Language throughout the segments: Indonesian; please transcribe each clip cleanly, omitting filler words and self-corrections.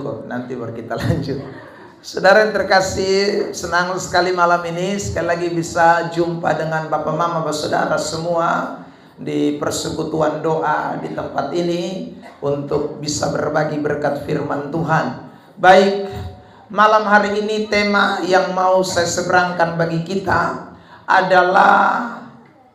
cukup, nanti baru kita lanjut. Saudara yang terkasih, senang sekali malam ini sekali lagi bisa jumpa dengan Bapak Mama, Bapak Saudara semua di persekutuan doa di tempat ini untuk bisa berbagi berkat firman Tuhan. Baik, malam hari ini tema yang mau saya seberangkan bagi kita adalah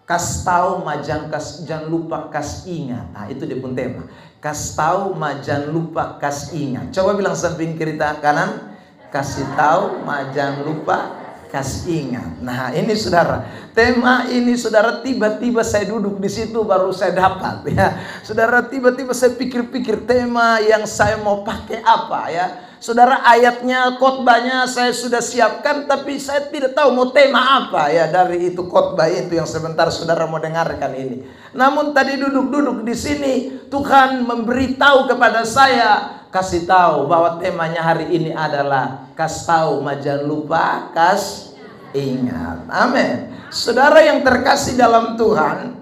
kas tahu majang kas jangan lupa kas ingat. Nah, itu dia pun tema. Kas tahu majang lupa kas ingat. Coba bilang samping kiri kanan. Kasih tahu, jangan lupa, kasih ingat. Nah, ini saudara, tema ini saudara, tiba-tiba saya duduk di situ baru saya dapat ya. Saudara, tiba-tiba saya pikir-pikir tema yang saya mau pakai apa ya. Saudara, ayatnya, khotbahnya saya sudah siapkan, tapi saya tidak tahu mau tema apa ya dari itu khotbah itu yang sebentar saudara mau dengarkan ini. Namun tadi duduk-duduk di sini, Tuhan memberitahu kepada saya, kasih tahu bahwa temanya hari ini adalah kas tahu jangan lupa kas ingat. Amin. Saudara yang terkasih dalam Tuhan,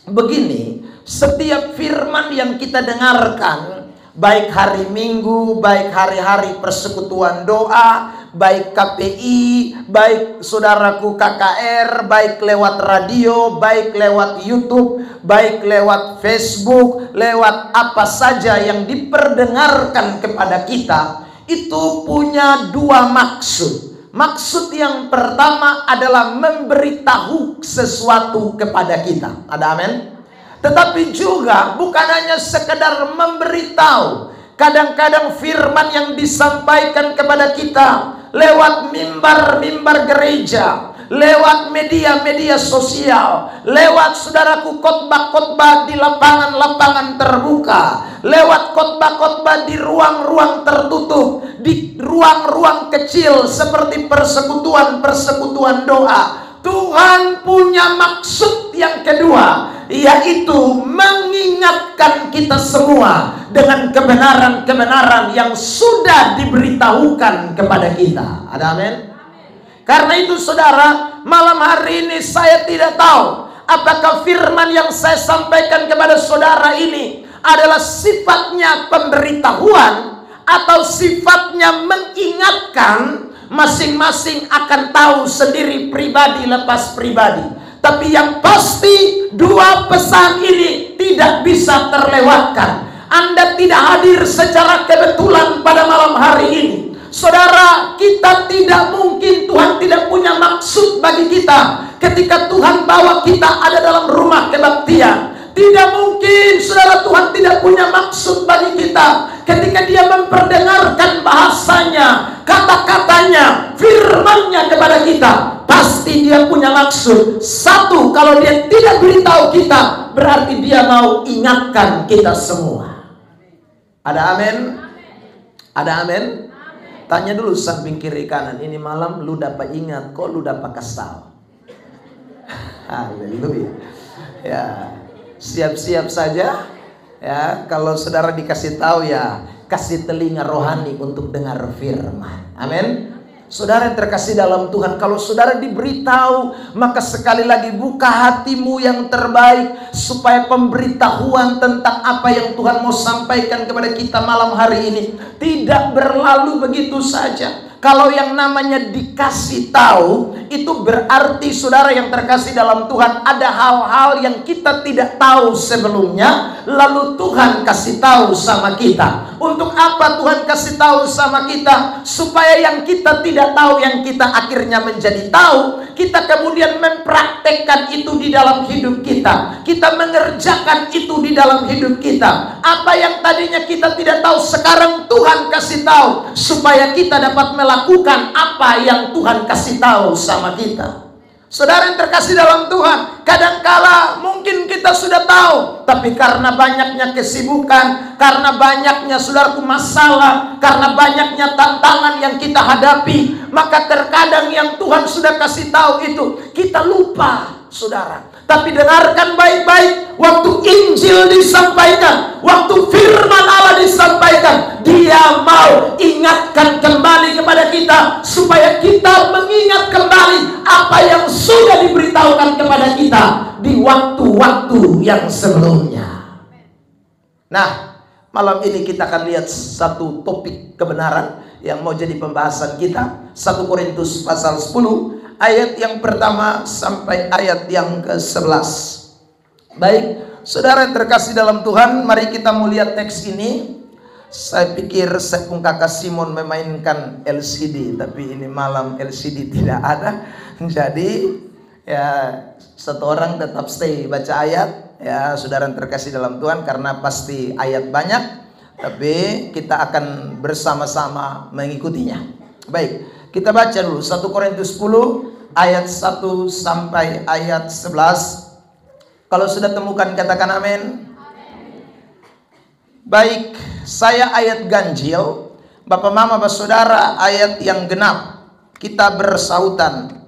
begini, setiap firman yang kita dengarkan, baik hari Minggu, baik hari-hari persekutuan doa, baik KPI, baik saudaraku KKR, baik lewat radio, baik lewat YouTube, baik lewat Facebook, lewat apa saja yang diperdengarkan kepada kita, itu punya dua maksud. Maksud yang pertama adalah memberitahu sesuatu kepada kita. Ada amin? Tetapi juga bukan hanya sekedar memberitahu. Kadang-kadang firman yang disampaikan kepada kita lewat mimbar-mimbar gereja, lewat media-media sosial, lewat saudaraku khotbah-khotbah di lapangan-lapangan terbuka, lewat khotbah-khotbah di ruang-ruang tertutup, di ruang-ruang kecil seperti persekutuan-persekutuan doa. Tuhan punya maksud yang kedua, yaitu mengingatkan kita semua dengan kebenaran-kebenaran yang sudah diberitahukan kepada kita. Ada amin? Karena itu saudara, malam hari ini saya tidak tahu apakah firman yang saya sampaikan kepada saudara ini adalah sifatnya pemberitahuan atau sifatnya mengingatkan. Masing-masing akan tahu sendiri, pribadi lepas pribadi. Tapi yang pasti dua pesan ini tidak bisa terlewatkan. Anda tidak hadir secara kebetulan pada malam hari ini. Saudara, kita tidak mungkin, Tuhan tidak punya maksud bagi kita ketika Tuhan bawa kita ada dalam rumah kebaktian. Tidak mungkin saudara, Tuhan tidak punya maksud bagi kita ketika Dia memperdengarkan bahasanya, kata-katanya, firman-Nya kepada kita. Pasti Dia punya maksud. Satu, kalau Dia tidak beritahu kita, berarti Dia mau ingatkan kita semua. Ada amin? Ada amin? Tanya dulu samping kiri kanan, ini malam lu dapat ingat, kok lu dapat kasih tahu? Haleluya. Ya, siap-siap saja ya, kalau saudara dikasih tahu ya, kasih telinga rohani untuk dengar firman. Amin. Saudara yang terkasih dalam Tuhan, kalau saudara diberitahu, maka sekali lagi buka hatimu yang terbaik supaya pemberitahuan tentang apa yang Tuhan mau sampaikan kepada kita malam hari ini tidak berlalu begitu saja. Kalau yang namanya dikasih tahu, itu berarti saudara yang terkasih dalam Tuhan, ada hal-hal yang kita tidak tahu sebelumnya, lalu Tuhan kasih tahu sama kita. Untuk apa Tuhan kasih tahu sama kita? Supaya yang kita tidak tahu, yang kita akhirnya menjadi tahu, kita kemudian mempraktekkan itu di dalam hidup kita. Kita mengerjakan itu di dalam hidup kita. Apa yang tadinya kita tidak tahu, sekarang Tuhan kasih tahu, supaya kita dapat melakukan apa yang Tuhan kasih tahu sama kita. Saudara yang terkasih dalam Tuhan, kadangkala mungkin kita sudah tahu, tapi karena banyaknya kesibukan, karena banyaknya saudaraku masalah, karena banyaknya tantangan yang kita hadapi, maka terkadang yang Tuhan sudah kasih tahu itu kita lupa, saudara. Tapi dengarkan baik-baik, waktu Injil disampaikan, waktu firman Allah disampaikan, Dia mau ingatkan kembali kepada kita, supaya kita mengingat kembali apa yang sudah diberitahukan kepada kita di waktu-waktu yang sebelumnya. Nah, Malam ini kita akan lihat satu topik kebenaran yang mau jadi pembahasan kita. 1 Korintus pasal 10 ayat yang pertama sampai ayat yang ke-11. Baik, saudara yang terkasih dalam Tuhan, mari kita mau lihat teks ini. Saya pikir Sepung Kakak Simon memainkan LCD, tapi ini malam LCD tidak ada. Jadi ya satu orang tetap stay baca ayat. Ya saudara yang terkasih dalam Tuhan, karena pasti ayat banyak, tapi kita akan bersama-sama mengikutinya. Baik, kita baca dulu 1 Korintus 10 ayat 1 sampai ayat 11. Kalau sudah temukan katakan amin. Baik, saya ayat ganjil, Bapak Mama Bapak Saudara ayat yang genap. Kita bersautan.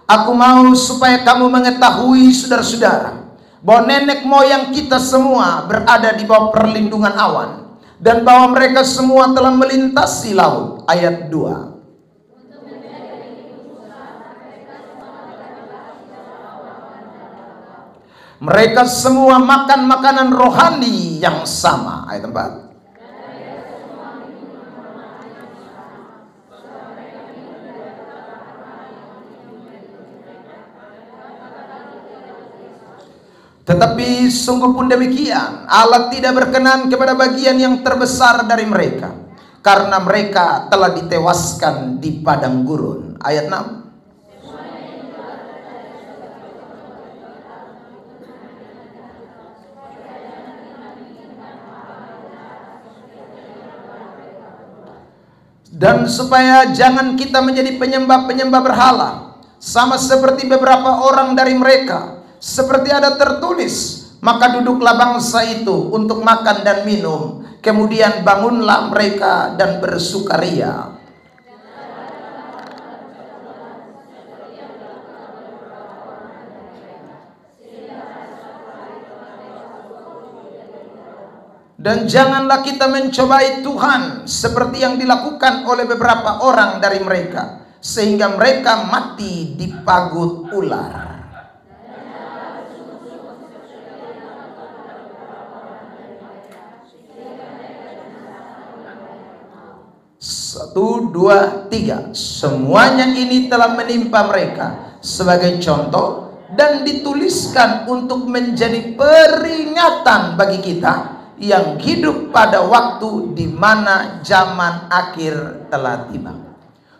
Aku mau supaya kamu mengetahui saudara-saudara, bahwa nenek moyang kita semua berada di bawah perlindungan awan, dan bahwa mereka semua telah melintasi laut. Ayat 2. Mereka semua makan makanan rohani yang sama. Ayat 4. Tetapi sungguh pun demikian, Allah tidak berkenan kepada bagian yang terbesar dari mereka, karena mereka telah ditewaskan di padang gurun. Ayat 6. Dan supaya jangan kita menjadi penyembah-penyembah berhala, sama seperti beberapa orang dari mereka. Seperti ada tertulis, maka duduklah bangsa itu untuk makan dan minum, kemudian bangunlah mereka dan bersukaria. Dan janganlah kita mencobai Tuhan seperti yang dilakukan oleh beberapa orang dari mereka, sehingga mereka mati dipagut ular. 1, 2, 3. Semuanya ini telah menimpa mereka sebagai contoh dan dituliskan untuk menjadi peringatan bagi kita yang hidup pada waktu di mana zaman akhir telah tiba.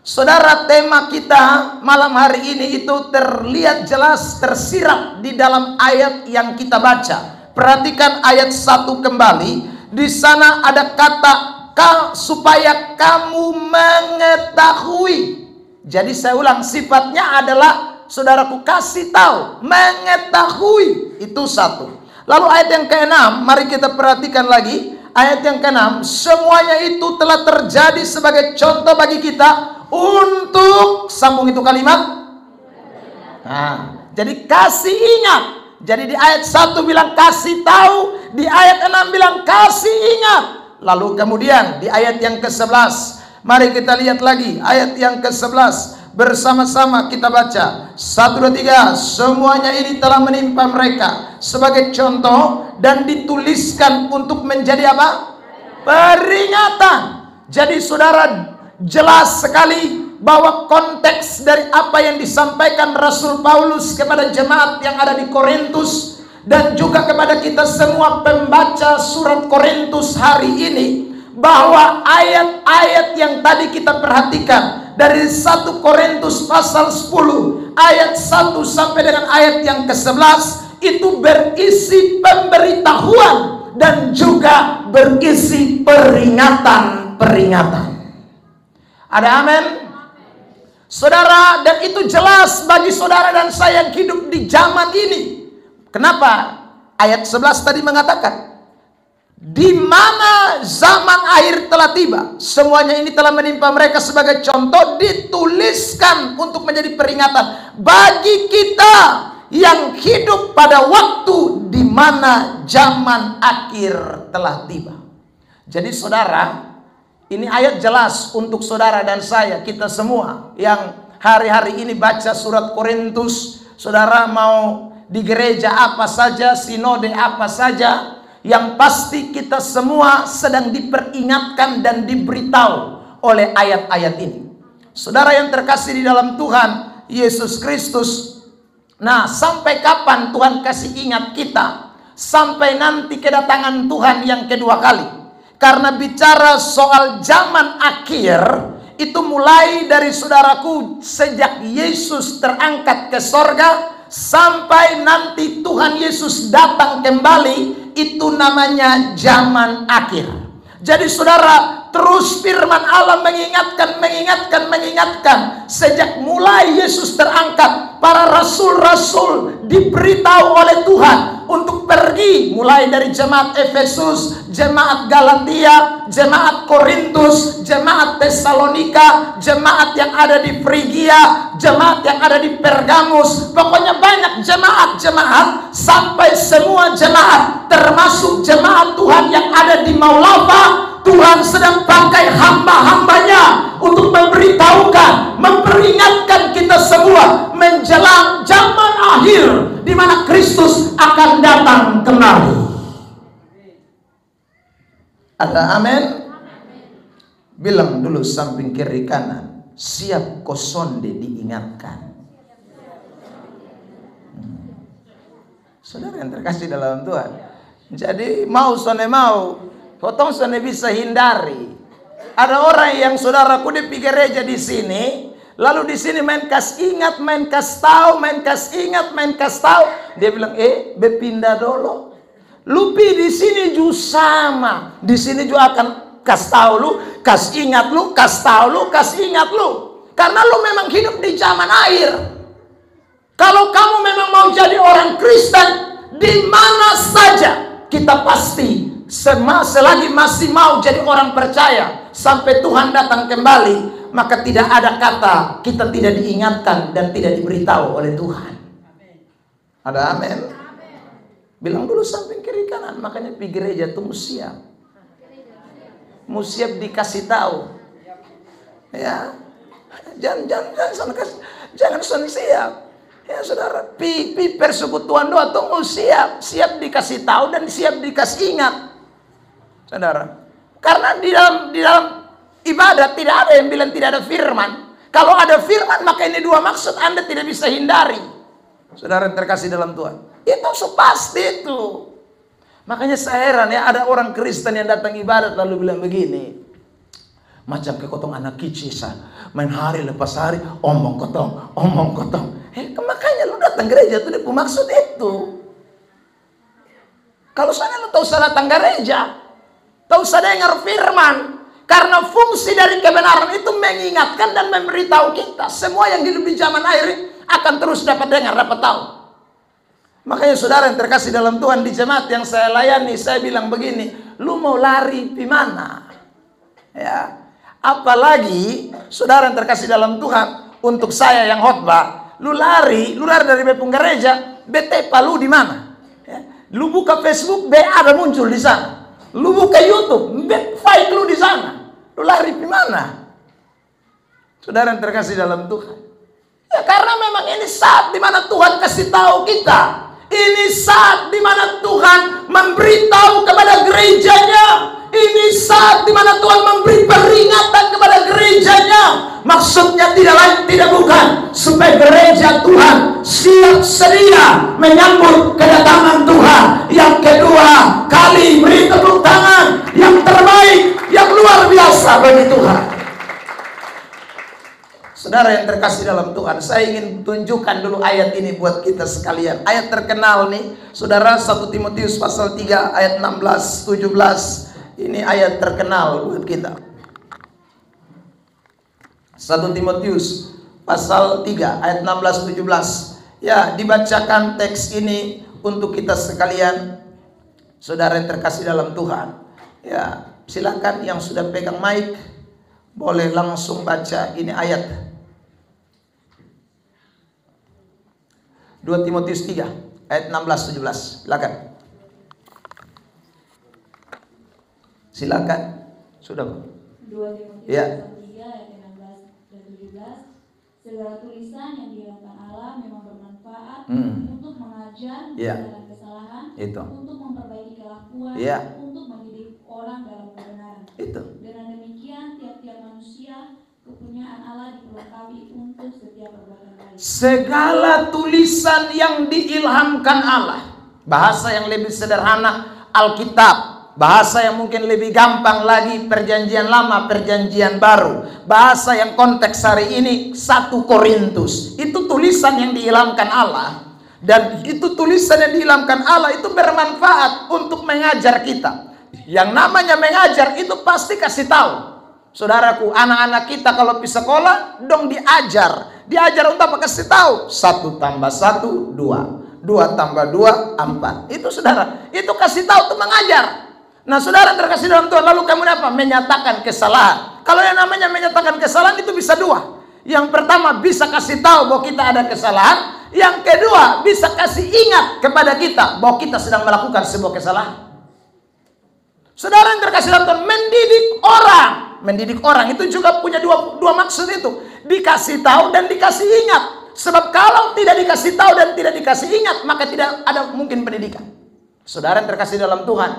Saudara, tema kita malam hari ini itu terlihat jelas tersirat di dalam ayat yang kita baca. Perhatikan ayat 1 kembali. Di sana ada kata supaya kamu mengetahui. Jadi saya ulang, sifatnya adalah saudaraku kasih tahu, mengetahui. Itu satu. Lalu ayat yang ke-6, mari kita perhatikan lagi. Ayat yang ke-6, semuanya itu telah terjadi sebagai contoh bagi kita untuk, sambung itu kalimat. Nah, jadi kasih ingat. Jadi di ayat 1 bilang kasih tahu, di ayat 6 bilang kasih ingat. Lalu kemudian di ayat yang ke-11, mari kita lihat lagi ayat yang ke-11. Bersama-sama kita baca 1, 2, 3. Semuanya ini telah menimpa mereka sebagai contoh dan dituliskan untuk menjadi apa? Peringatan. Jadi saudara, jelas sekali bahwa konteks dari apa yang disampaikan Rasul Paulus kepada jemaat yang ada di Korintus dan juga kepada kita semua pembaca surat Korintus hari ini, bahwa ayat-ayat yang tadi kita perhatikan dari 1 Korintus pasal 10 ayat 1 sampai dengan ayat yang ke-11 itu berisi pemberitahuan dan juga berisi peringatan-peringatan. Ada amin? Saudara, dan itu jelas bagi saudara dan saya yang hidup di zaman ini. Kenapa? Ayat 11 tadi mengatakan, di mana zaman akhir telah tiba, semuanya ini telah menimpa mereka sebagai contoh, dituliskan untuk menjadi peringatan bagi kita yang hidup pada waktu di mana zaman akhir telah tiba. Jadi saudara, ini ayat jelas untuk saudara dan saya, kita semua yang hari-hari ini baca surat Korintus. Saudara mau di gereja apa saja, sinode apa saja, Yang pasti kita semua sedang diperingatkan dan diberitahu oleh ayat-ayat ini. Saudara yang terkasih di dalam Tuhan Yesus Kristus. Nah, sampai kapan Tuhan kasih ingat kita? Sampai nanti kedatangan Tuhan yang kedua kali. Karena bicara soal zaman akhir, itu mulai dari saudaraku sejak Yesus terangkat ke sorga sampai nanti Tuhan Yesus datang kembali, itu namanya zaman akhir. Jadi saudara, terus firman Allah mengingatkan. Sejak mulai Yesus terangkat, para rasul-rasul diberitahu oleh Tuhan untuk pergi. Mulai dari jemaat Efesus, jemaat Galatia, jemaat Korintus, jemaat Tesalonika, jemaat yang ada di Frigia, jemaat yang ada di Pergamus. Pokoknya banyak jemaat-jemaat, sampai semua jemaat, termasuk jemaat Tuhan yang ada di Maulava. Tuhan sedang pakai hamba-hambanya untuk memberitahukan, memperingatkan kita semua menjelang zaman akhir di mana Kristus akan datang kembali. Ada amin? Bilang dulu samping kiri kanan, siap kosonde diingatkan. Saudara yang terkasih dalam Tuhan. Jadi mau sone mau, potong sone bisa hindari. Ada orang yang saudaraku di gereja di sini, lalu di sini main kas ingat, main kas tahu, main kas ingat, main kas tahu. Dia bilang, berpindah dulu. Lupi di sini juga sama. Di sini juga akan kas tahu lu, kas ingat lu, kas tahu lu, kas ingat lu. Karena lu memang hidup di zaman akhir. Kalau kamu memang mau jadi orang Kristen, di mana saja kita pasti selagi masih mau jadi orang percaya sampai Tuhan datang kembali, maka tidak ada kata kita tidak diingatkan dan tidak diberitahu oleh Tuhan. Ada amin? Bilang dulu samping kiri kanan. Makanya di gereja itu mesti siap. Mesti siap dikasih tahu. Ya. Jangan siap. Ya saudara, persekutuan doa tunggu siap dikasih tahu dan siap dikasih ingat. Saudara, karena di dalam ibadat tidak ada yang bilang tidak ada firman. Kalau ada firman, maka ini dua maksud Anda tidak bisa hindari. Saudara yang terkasih dalam Tuhan, itu pasti itu. Makanya saya heran ya, ada orang Kristen yang datang ibadat lalu bilang begini, macam kekotong anak kicisa, main hari lepas hari, omong kotong. Makanya lu datang gereja itu dia maksud itu. Kalau sana lu tahu salah datang gereja, tahu usah dengar firman. Karena fungsi dari kebenaran itu mengingatkan dan memberitahu kita. Semua yang hidup di zaman akhir akan terus dapat dengar, dapat tahu. Makanya saudara yang terkasih dalam Tuhan, di jemaat yang saya layani, saya bilang begini, lu mau lari di mana? Ya. Apalagi saudara yang terkasih dalam Tuhan, untuk saya yang khotbah, lu lari dari bepung gereja, bete palu di mana? Ya. Lu buka Facebook, ada muncul di sana. Lu buka YouTube, fight lu di sana. Lu lari di mana? Saudara yang terkasih dalam Tuhan. Ya karena memang ini saat di mana Tuhan kasih tahu kita. Ini saat di mana Tuhan memberitahu kepada gerejanya. Ini saat di mana Tuhan memberi peringatan kepada gerejanya. Maksudnya tidak lain tidak bukan supaya gereja Tuhan siap sedia menyambut kedatangan Tuhan yang kedua kali. Beri tepuk tangan yang terbaik, yang luar biasa bagi Tuhan. Saudara yang terkasih dalam Tuhan, saya ingin tunjukkan dulu ayat ini buat kita sekalian. Ayat terkenal nih, saudara, 1 Timotius pasal 3 ayat 16-17. Ini ayat terkenal buat kita. 1 Timotius pasal 3 ayat 16-17. Ya, dibacakan teks ini untuk kita sekalian. Saudara yang terkasih dalam Tuhan. Ya, silakan yang sudah pegang mic boleh langsung baca ini ayat. 2 Timotius 3 ayat 16-17. Silakan. Sudah, Bu? 2 Timotius Ya. 3 ayat 16 dan 17. Segala tulisan yang dihilangkan Allah memang bermanfaat untuk mengajar, Ya. mengajarkan kesalahan kesalahan, Itu. untuk memperbaiki kelakuan, Iya. untuk mendidik orang dalam kebenaran. Itu. Dengan demikian, tiap-tiap manusia kepunyaan Allah diperlengkapi untuk setiap perbuatan baik. Segala tulisan yang diilhamkan Allah. Bahasa yang lebih sederhana, Alkitab. Bahasa yang mungkin lebih gampang lagi, Perjanjian Lama, Perjanjian Baru. Bahasa yang konteks hari ini, 1 Korintus. Itu tulisan yang diilhamkan Allah. Dan itu tulisan yang diilhamkan Allah itu bermanfaat untuk mengajar kita. Yang namanya mengajar itu pasti kasih tahu. Saudaraku, anak-anak kita kalau di sekolah dong diajar. Diajar untuk apa? Kasih tahu. 1 tambah 1, 2. 2 tambah 2, 4. Itu saudara, itu kasih tahu itu mengajar. Nah, saudara terkasih dalam Tuhan, lalu kamu apa? Menyatakan kesalahan. Kalau yang namanya menyatakan kesalahan itu bisa dua. Yang pertama bisa kasih tahu bahwa kita ada kesalahan. Yang kedua bisa kasih ingat kepada kita bahwa kita sedang melakukan sebuah kesalahan. Saudara yang terkasih dalam Tuhan, mendidik orang. Mendidik orang itu juga punya dua maksud itu. Dikasih tahu dan dikasih ingat. Sebab kalau tidak dikasih tahu dan tidak dikasih ingat, maka tidak ada mungkin pendidikan. Saudara yang terkasih dalam Tuhan,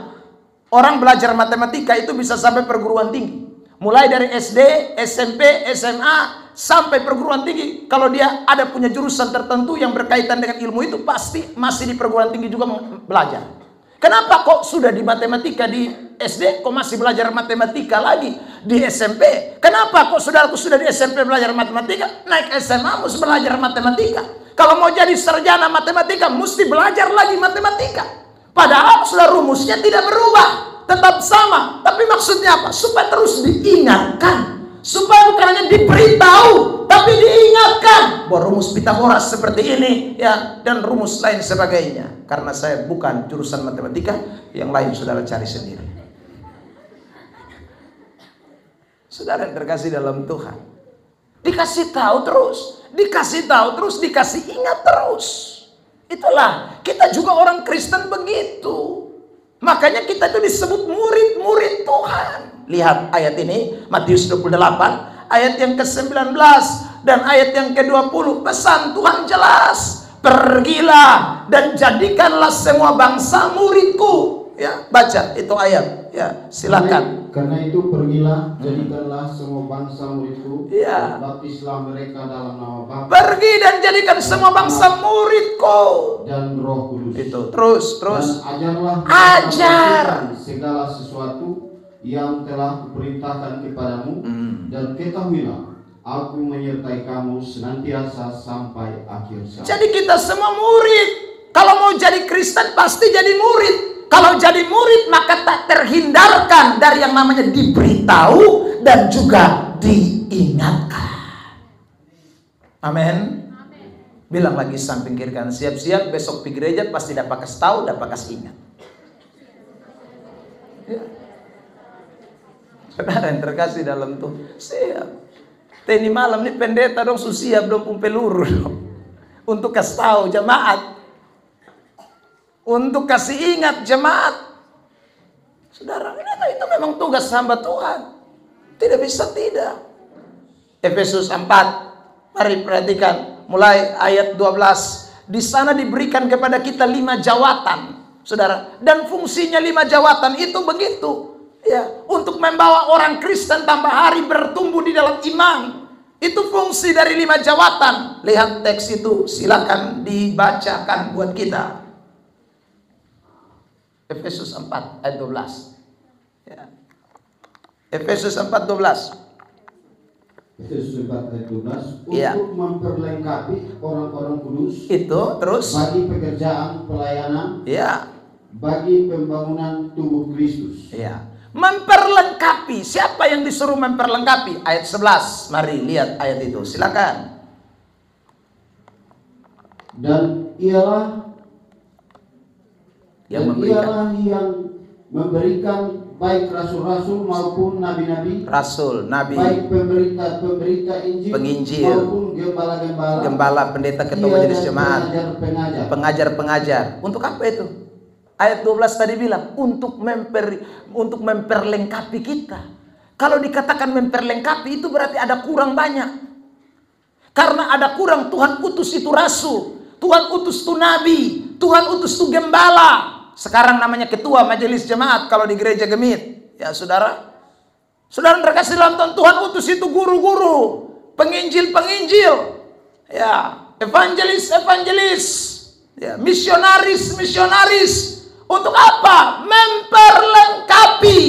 orang belajar matematika itu bisa sampai perguruan tinggi. Mulai dari SD, SMP, SMA, sampai perguruan tinggi. Kalau dia ada punya jurusan tertentu yang berkaitan dengan ilmu itu, pasti masih di perguruan tinggi juga belajar. Kenapa kok sudah di matematika di SD, kok masih belajar matematika lagi di SMP? Kenapa kok saudaraku sudah di SMP belajar matematika, naik SMA mesti belajar matematika? Kalau mau jadi sarjana matematika, mesti belajar lagi matematika. Padahal sudah rumusnya tidak berubah, tetap sama. Tapi maksudnya apa? Supaya terus diingatkan. Supaya bukan hanya diberitahu, tapi diingatkan bahwa rumus Pitagoras seperti ini, ya, dan rumus lain sebagainya. Karena saya bukan jurusan matematika, yang lain saudara cari sendiri. Saudara yang terkasih dalam Tuhan, dikasih tahu terus, dikasih tahu terus, dikasih ingat terus. Itulah, kita juga orang Kristen begitu. Makanya kita itu disebut murid-murid Tuhan. Lihat ayat ini, Matius 28, ayat yang ke-19 dan ayat yang ke-20. Pesan Tuhan jelas. Pergilah dan jadikanlah semua bangsa muridku. Ya, baca itu ayat. Ya, silakan. Karena itu pergilah, jadikanlah semua bangsa muridku. Ya. Baptislah mereka dalam nama Bapa. Pergi dan jadikan semua bangsa muridku. Dan Roh Kudus. Itu terus. Dan ajarlah Ajar. segala sesuatu yang telah kuperintahkan kepadamu. Dan ketahuilah, aku menyertai kamu senantiasa sampai akhir zaman. Jadi kita semua murid. Kalau mau jadi Kristen pasti jadi murid. Kalau jadi murid maka tak terhindarkan dari yang namanya diberitahu dan juga diingatkan. Amin. Bilang lagi samping kiri kanan, siap-siap besok pergi gereja pasti dapat kasih tahu, dapat kasih ingat. Ya. Saudara yang terkasih dalam Tuhan, siap. Ini malam nih pendeta dong siap dong peluru dong. Untuk kasih tahu jemaat. Untuk kasih ingat jemaat. Saudara, itu memang tugas hamba Tuhan. Tidak bisa tidak. Efesus 4. Mari perhatikan. Mulai ayat 12. Di sana diberikan kepada kita 5 jawatan. Saudara. Dan fungsinya 5 jawatan itu begitu. Ya, untuk membawa orang Kristen tambah hari bertumbuh di dalam iman. Itu fungsi dari 5 jawatan. Lihat teks itu. Silakan dibacakan buat kita. Efesus 4 ayat 12. Ya. Efesus 4:12. Efesus 4 ayat 12. Ya. Untuk memperlengkapi orang-orang kudus. Itu terus. Bagi pekerjaan pelayanan. Ya. Bagi pembangunan tubuh Kristus. Ya. Memperlengkapi. Siapa yang disuruh memperlengkapi? Ayat 11. Mari lihat ayat itu. Silakan. Dan ialah Yang memberikan baik rasul-rasul maupun nabi-nabi, Rasul, nabi, baik pemberita Injil, penginjil, maupun gembala-gembala, gembala, pendeta, ketua majelis jemaat, pengajar. pengajar. Untuk apa itu? Ayat 12 tadi bilang untuk memperlengkapi kita. Kalau dikatakan memperlengkapi itu berarti ada kurang banyak. Karena ada kurang, Tuhan utus itu rasul, Tuhan utus itu nabi, Tuhan utus tuh gembala. Sekarang namanya ketua majelis jemaat kalau di gereja Gemit. Ya saudara. Saudara terkasih dalam Tuhan, Tuhan utus itu guru-guru, penginjil-penginjil, ya, evangelis-evangelis, ya, misionaris-misionaris. Untuk apa? Memperlengkapi.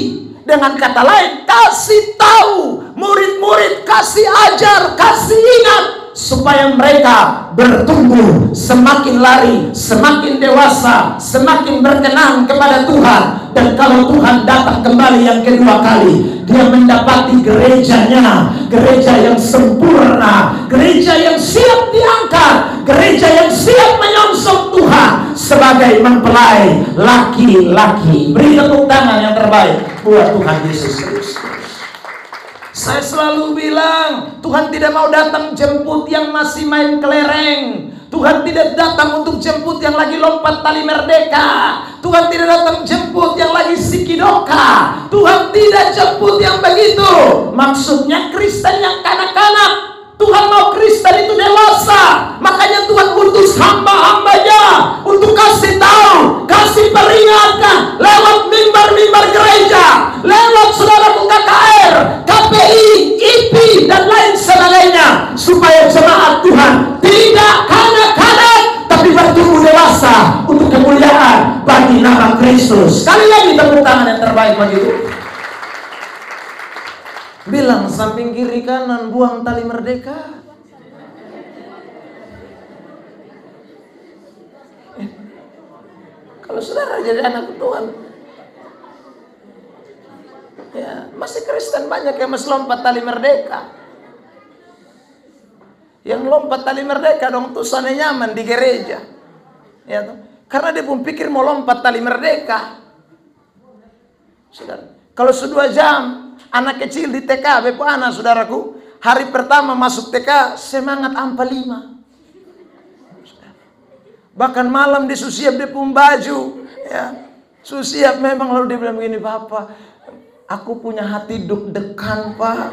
Dengan kata lain, kasih tahu murid-murid, kasih ajar, kasih ingat, supaya mereka bertumbuh, semakin lari, semakin dewasa, semakin berkenan kepada Tuhan. Dan kalau Tuhan datang kembali yang kedua kali, dia mendapati gerejanya, gereja yang sempurna, gereja yang siap diangkat, gereja yang siap menyongsong Tuhan sebagai mempelai laki-laki. Beri tepuk tangan yang terbaik buat Tuhan Yesus Kristus. Saya selalu bilang, Tuhan tidak mau datang jemput yang masih main kelereng. Tuhan tidak datang untuk jemput yang lagi lompat tali merdeka. Tuhan tidak datang jemput yang lagi sikidoka. Tuhan tidak jemput yang begitu. Maksudnya Kristen yang kanak-kanak. Tuhan mau Kristen itu dewasa. Makanya Tuhan utus hamba-hambanya untuk kasih tahu, kasih peringatkan lewat mimbar-mimbar gereja, lewat saudaraku KKR, KPI, IP, dan lain sebagainya, supaya jemaat Tuhan tidak kanak-kanak tapi bertumbuh dewasa untuk kemuliaan bagi nama Kristus. Sekali lagi tepuk tangan yang terbaik bagi itu. Bilang samping kiri kanan, buang tali merdeka. Kalau saudara jadi anak Tuhan, ya, masih Kristen banyak yang masih lompat tali merdeka. Yang lompat tali merdeka dong tuh sana nyaman di gereja, ya tuh. Karena dia pun pikir mau lompat tali merdeka. Saudara, kalau 2 jam anak kecil di TK, bepo anak saudaraku, hari pertama masuk TK semangat ampa 5. Bahkan malam disusiap dia pun baju, ya. Susiap memang, lalu dia bilang begini, Bapak, aku punya hati deg-degan, Pak.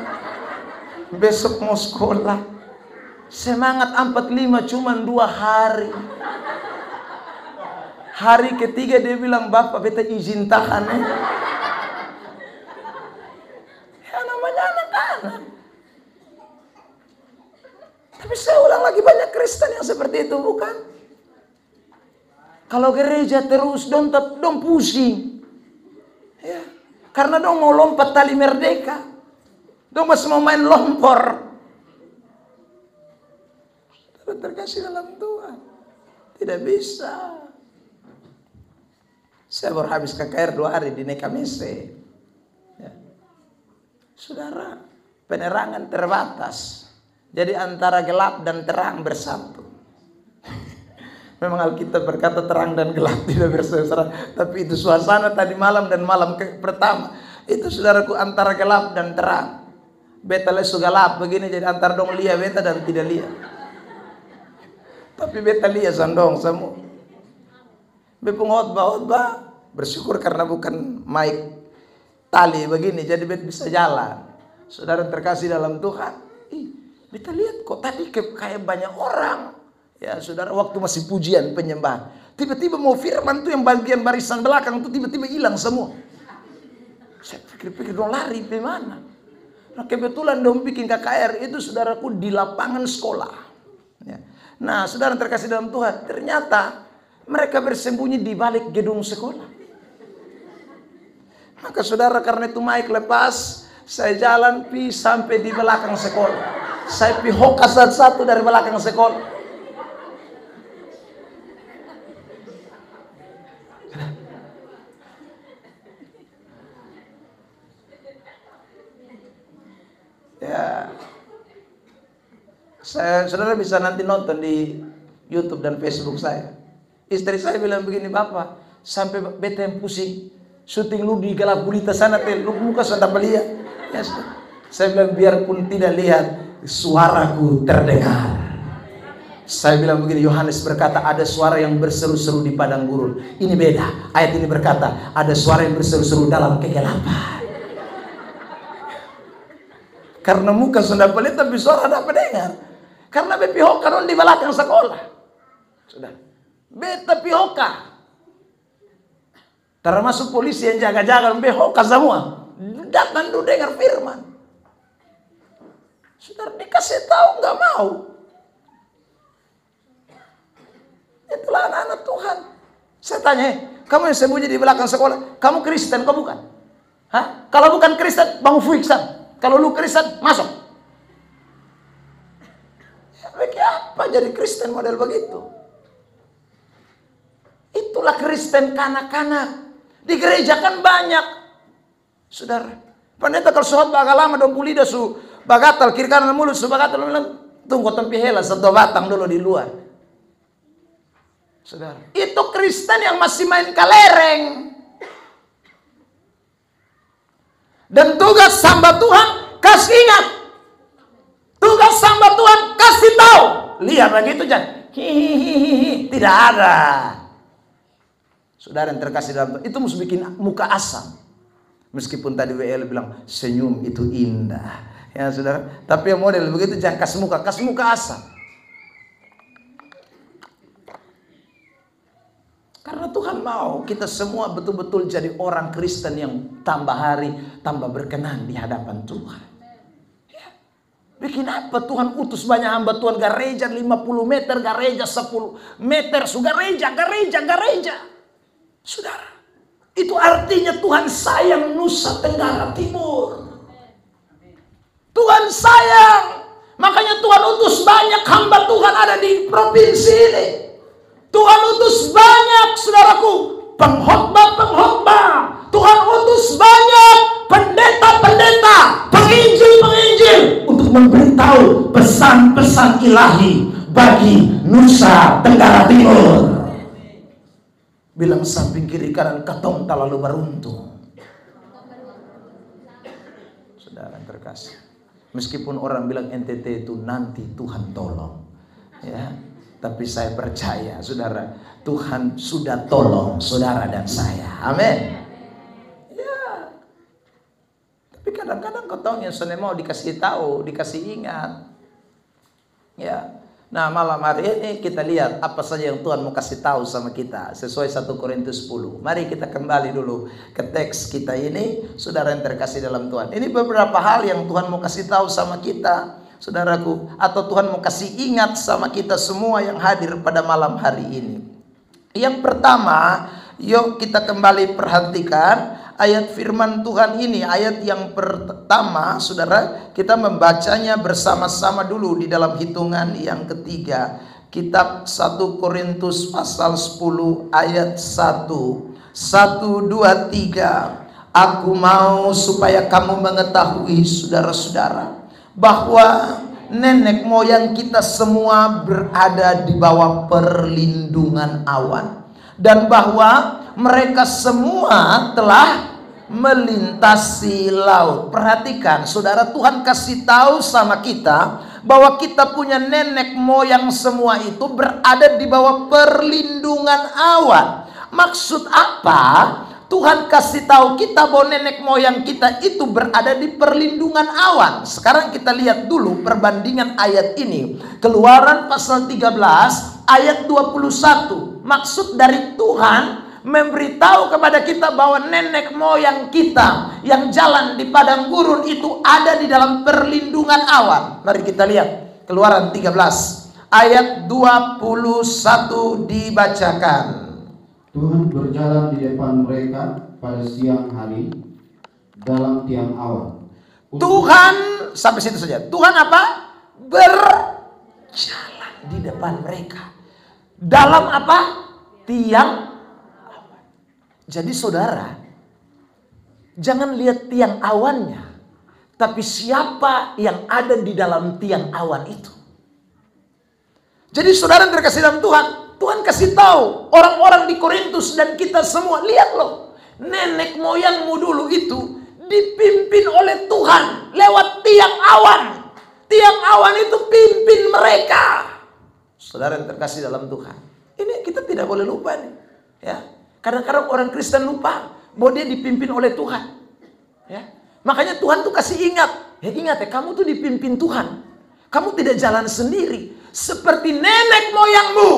Besok mau sekolah. Semangat 45 cuma 2 hari. Hari ketiga dia bilang, Bapak beta izin tahan ya. Ya namanya anak-anak. Tapi saya ulang lagi, banyak Kristen yang seperti itu, bukan? Kalau gereja terus dong pusing, ya, karena dong mau lompat tali merdeka, dong masih mau main lompor. Saudara terkasih dalam Tuhan, tidak bisa. Saya baru habis KKR 2 hari di Nekamese, ya. Saudara, penerangan terbatas, jadi antara gelap dan terang bersatu. Memang Alkitab berkata terang dan gelap tidak bersama, tapi itu suasana tadi malam dan malam pertama itu saudaraku antara gelap dan terang. Beta lesu gelap begini, jadi antara dong lia beta dan tidak lia. Tapi beta lia sandong semua. Bepung khotbah bersyukur karena bukan mic tali begini, jadi beta bisa jalan. Saudara terkasih dalam Tuhan, beta lihat kok tadi kayak banyak orang. Ya saudara, waktu masih pujian penyembahan, tiba-tiba mau firman tuh yang bagian barisan belakang tuh tiba-tiba hilang semua. Saya pikir-pikir dong lari ke mana. Nah kebetulan dong bikin KKR itu saudaraku di lapangan sekolah. Ya. Nah saudara terkasih dalam Tuhan, ternyata mereka bersembunyi di balik gedung sekolah. Maka saudara karena itu mic lepas, saya jalan sampai di belakang sekolah. Saya hoka satu-satu dari belakang sekolah. Ya, saudara bisa nanti nonton di YouTube dan Facebook saya. Istri saya bilang begini, Bapak, sampai beta yang pusing, syuting lu di gelap gulita sana, lu muka sudah melihat. Ya, saya bilang biarpun tidak lihat, suaraku terdengar. Saya bilang begini, Yohanes berkata ada suara yang berseru-seru di padang gurun. Ini beda, ayat ini berkata ada suara yang berseru-seru dalam kegelapan. Karena muka sudah pelit tapi suara tidak mendengar. Karena bepihokan di belakang sekolah. Sudah. Beta pihoka. Termasuk polisi yang jaga-jaga behoka semua. Datang dulu dengar firman. Saudara dikasih tahu nggak mau. Itulah anak-anak Tuhan. Saya tanya, kamu yang sembunyi di belakang sekolah, kamu Kristen, kau bukan? Hah? Kalau bukan Kristen, bangun fuiksan. Kalau lu Kristen, masuk. Ya, apa jadi Kristen model begitu? Itulah Kristen kanak-kanak. Di gereja kan banyak. Saudara, pendeta kalau sholat bagak lama dong pulida su bagatal kiri kanan mulut su bagatal tunggu tempi hela satu batang dulu di luar. Saudara, itu Kristen yang masih main kalereng. Dan tugas hamba Tuhan kasih ingat. Tugas hamba Tuhan kasih tahu. Lihat begitu jangan. Hihihi, tidak ada. Saudara yang terkasih dalam Tuhan, itu mesti bikin muka asam. Meskipun tadi WL bilang senyum itu indah, ya saudara. Tapi yang model begitu jangan kasih muka asam. Karena Tuhan mau kita semua betul-betul jadi orang Kristen yang tambah hari tambah berkenan di hadapan Tuhan. Ya. Bikin apa Tuhan utus banyak hamba Tuhan gereja 50 meter, gereja 10 meter, gereja. Saudara, itu artinya Tuhan sayang Nusa Tenggara Timur. Tuhan sayang. Makanya Tuhan utus banyak hamba Tuhan ada di provinsi ini. Tuhan utus banyak, saudaraku, pengkhotbah. Tuhan utus banyak pendeta-pendeta, penginjil untuk memberitahu pesan-pesan ilahi bagi Nusa Tenggara Timur. Bilang samping kiri kanan, katong terlalu beruntung. Saudara terkasih, meskipun orang bilang NTT itu nanti Tuhan tolong, ya, tapi saya percaya, saudara, Tuhan sudah tolong saudara dan saya. Amin. Ya. Tapi kadang-kadang katong yang senang mau dikasih tahu, dikasih ingat. Ya. Nah, malam hari ini kita lihat apa saja yang Tuhan mau kasih tahu sama kita sesuai 1 Korintus 10. Mari kita kembali dulu ke teks kita ini, saudara yang terkasih dalam Tuhan. Ini beberapa hal yang Tuhan mau kasih tahu sama kita, saudaraku, atau Tuhan mau kasih ingat sama kita semua yang hadir pada malam hari ini. Yang pertama, yuk kita kembali perhatikan ayat firman Tuhan ini. Ayat yang pertama, saudara, kita membacanya bersama-sama dulu di dalam hitungan yang ketiga. Kitab 1 Korintus pasal 10 ayat 1. 1, 2, 3. Aku mau supaya kamu mengetahui, saudara-saudara, bahwa nenek moyang kita semua berada di bawah perlindungan awan, dan bahwa mereka semua telah melintasi laut. Perhatikan, saudara, Tuhan kasih tahu sama kita bahwa kita punya nenek moyang semua itu berada di bawah perlindungan awan. Maksud apa? Tuhan kasih tahu kita bahwa nenek moyang kita itu berada di perlindungan awan. Sekarang kita lihat dulu perbandingan ayat ini. Keluaran pasal 13 ayat 21. Maksud dari Tuhan memberitahu kepada kita bahwa nenek moyang kita yang jalan di padang gurun itu ada di dalam perlindungan awan. Mari kita lihat Keluaran 13 ayat 21 dibacakan. Tuhan berjalan di depan mereka pada siang hari dalam tiang awan. Tuhan, sampai situ saja. Tuhan apa? Berjalan di depan mereka dalam apa? Tiang awan. Jadi saudara, jangan lihat tiang awannya, tapi siapa yang ada di dalam tiang awan itu. Jadi saudara yang terkasih dalam Tuhan, Tuhan kasih tahu orang-orang di Korintus dan kita semua, lihat loh, nenek moyangmu dulu itu dipimpin oleh Tuhan lewat tiang awan. Tiang awan itu pimpin mereka. Saudara yang terkasih dalam Tuhan, ini kita tidak boleh lupa nih, ya. Kadang-kadang orang Kristen lupa bahwa dia dipimpin oleh Tuhan, ya. Makanya Tuhan tuh kasih ingat ya, kamu tuh dipimpin Tuhan. Kamu tidak jalan sendiri. Seperti nenek moyangmu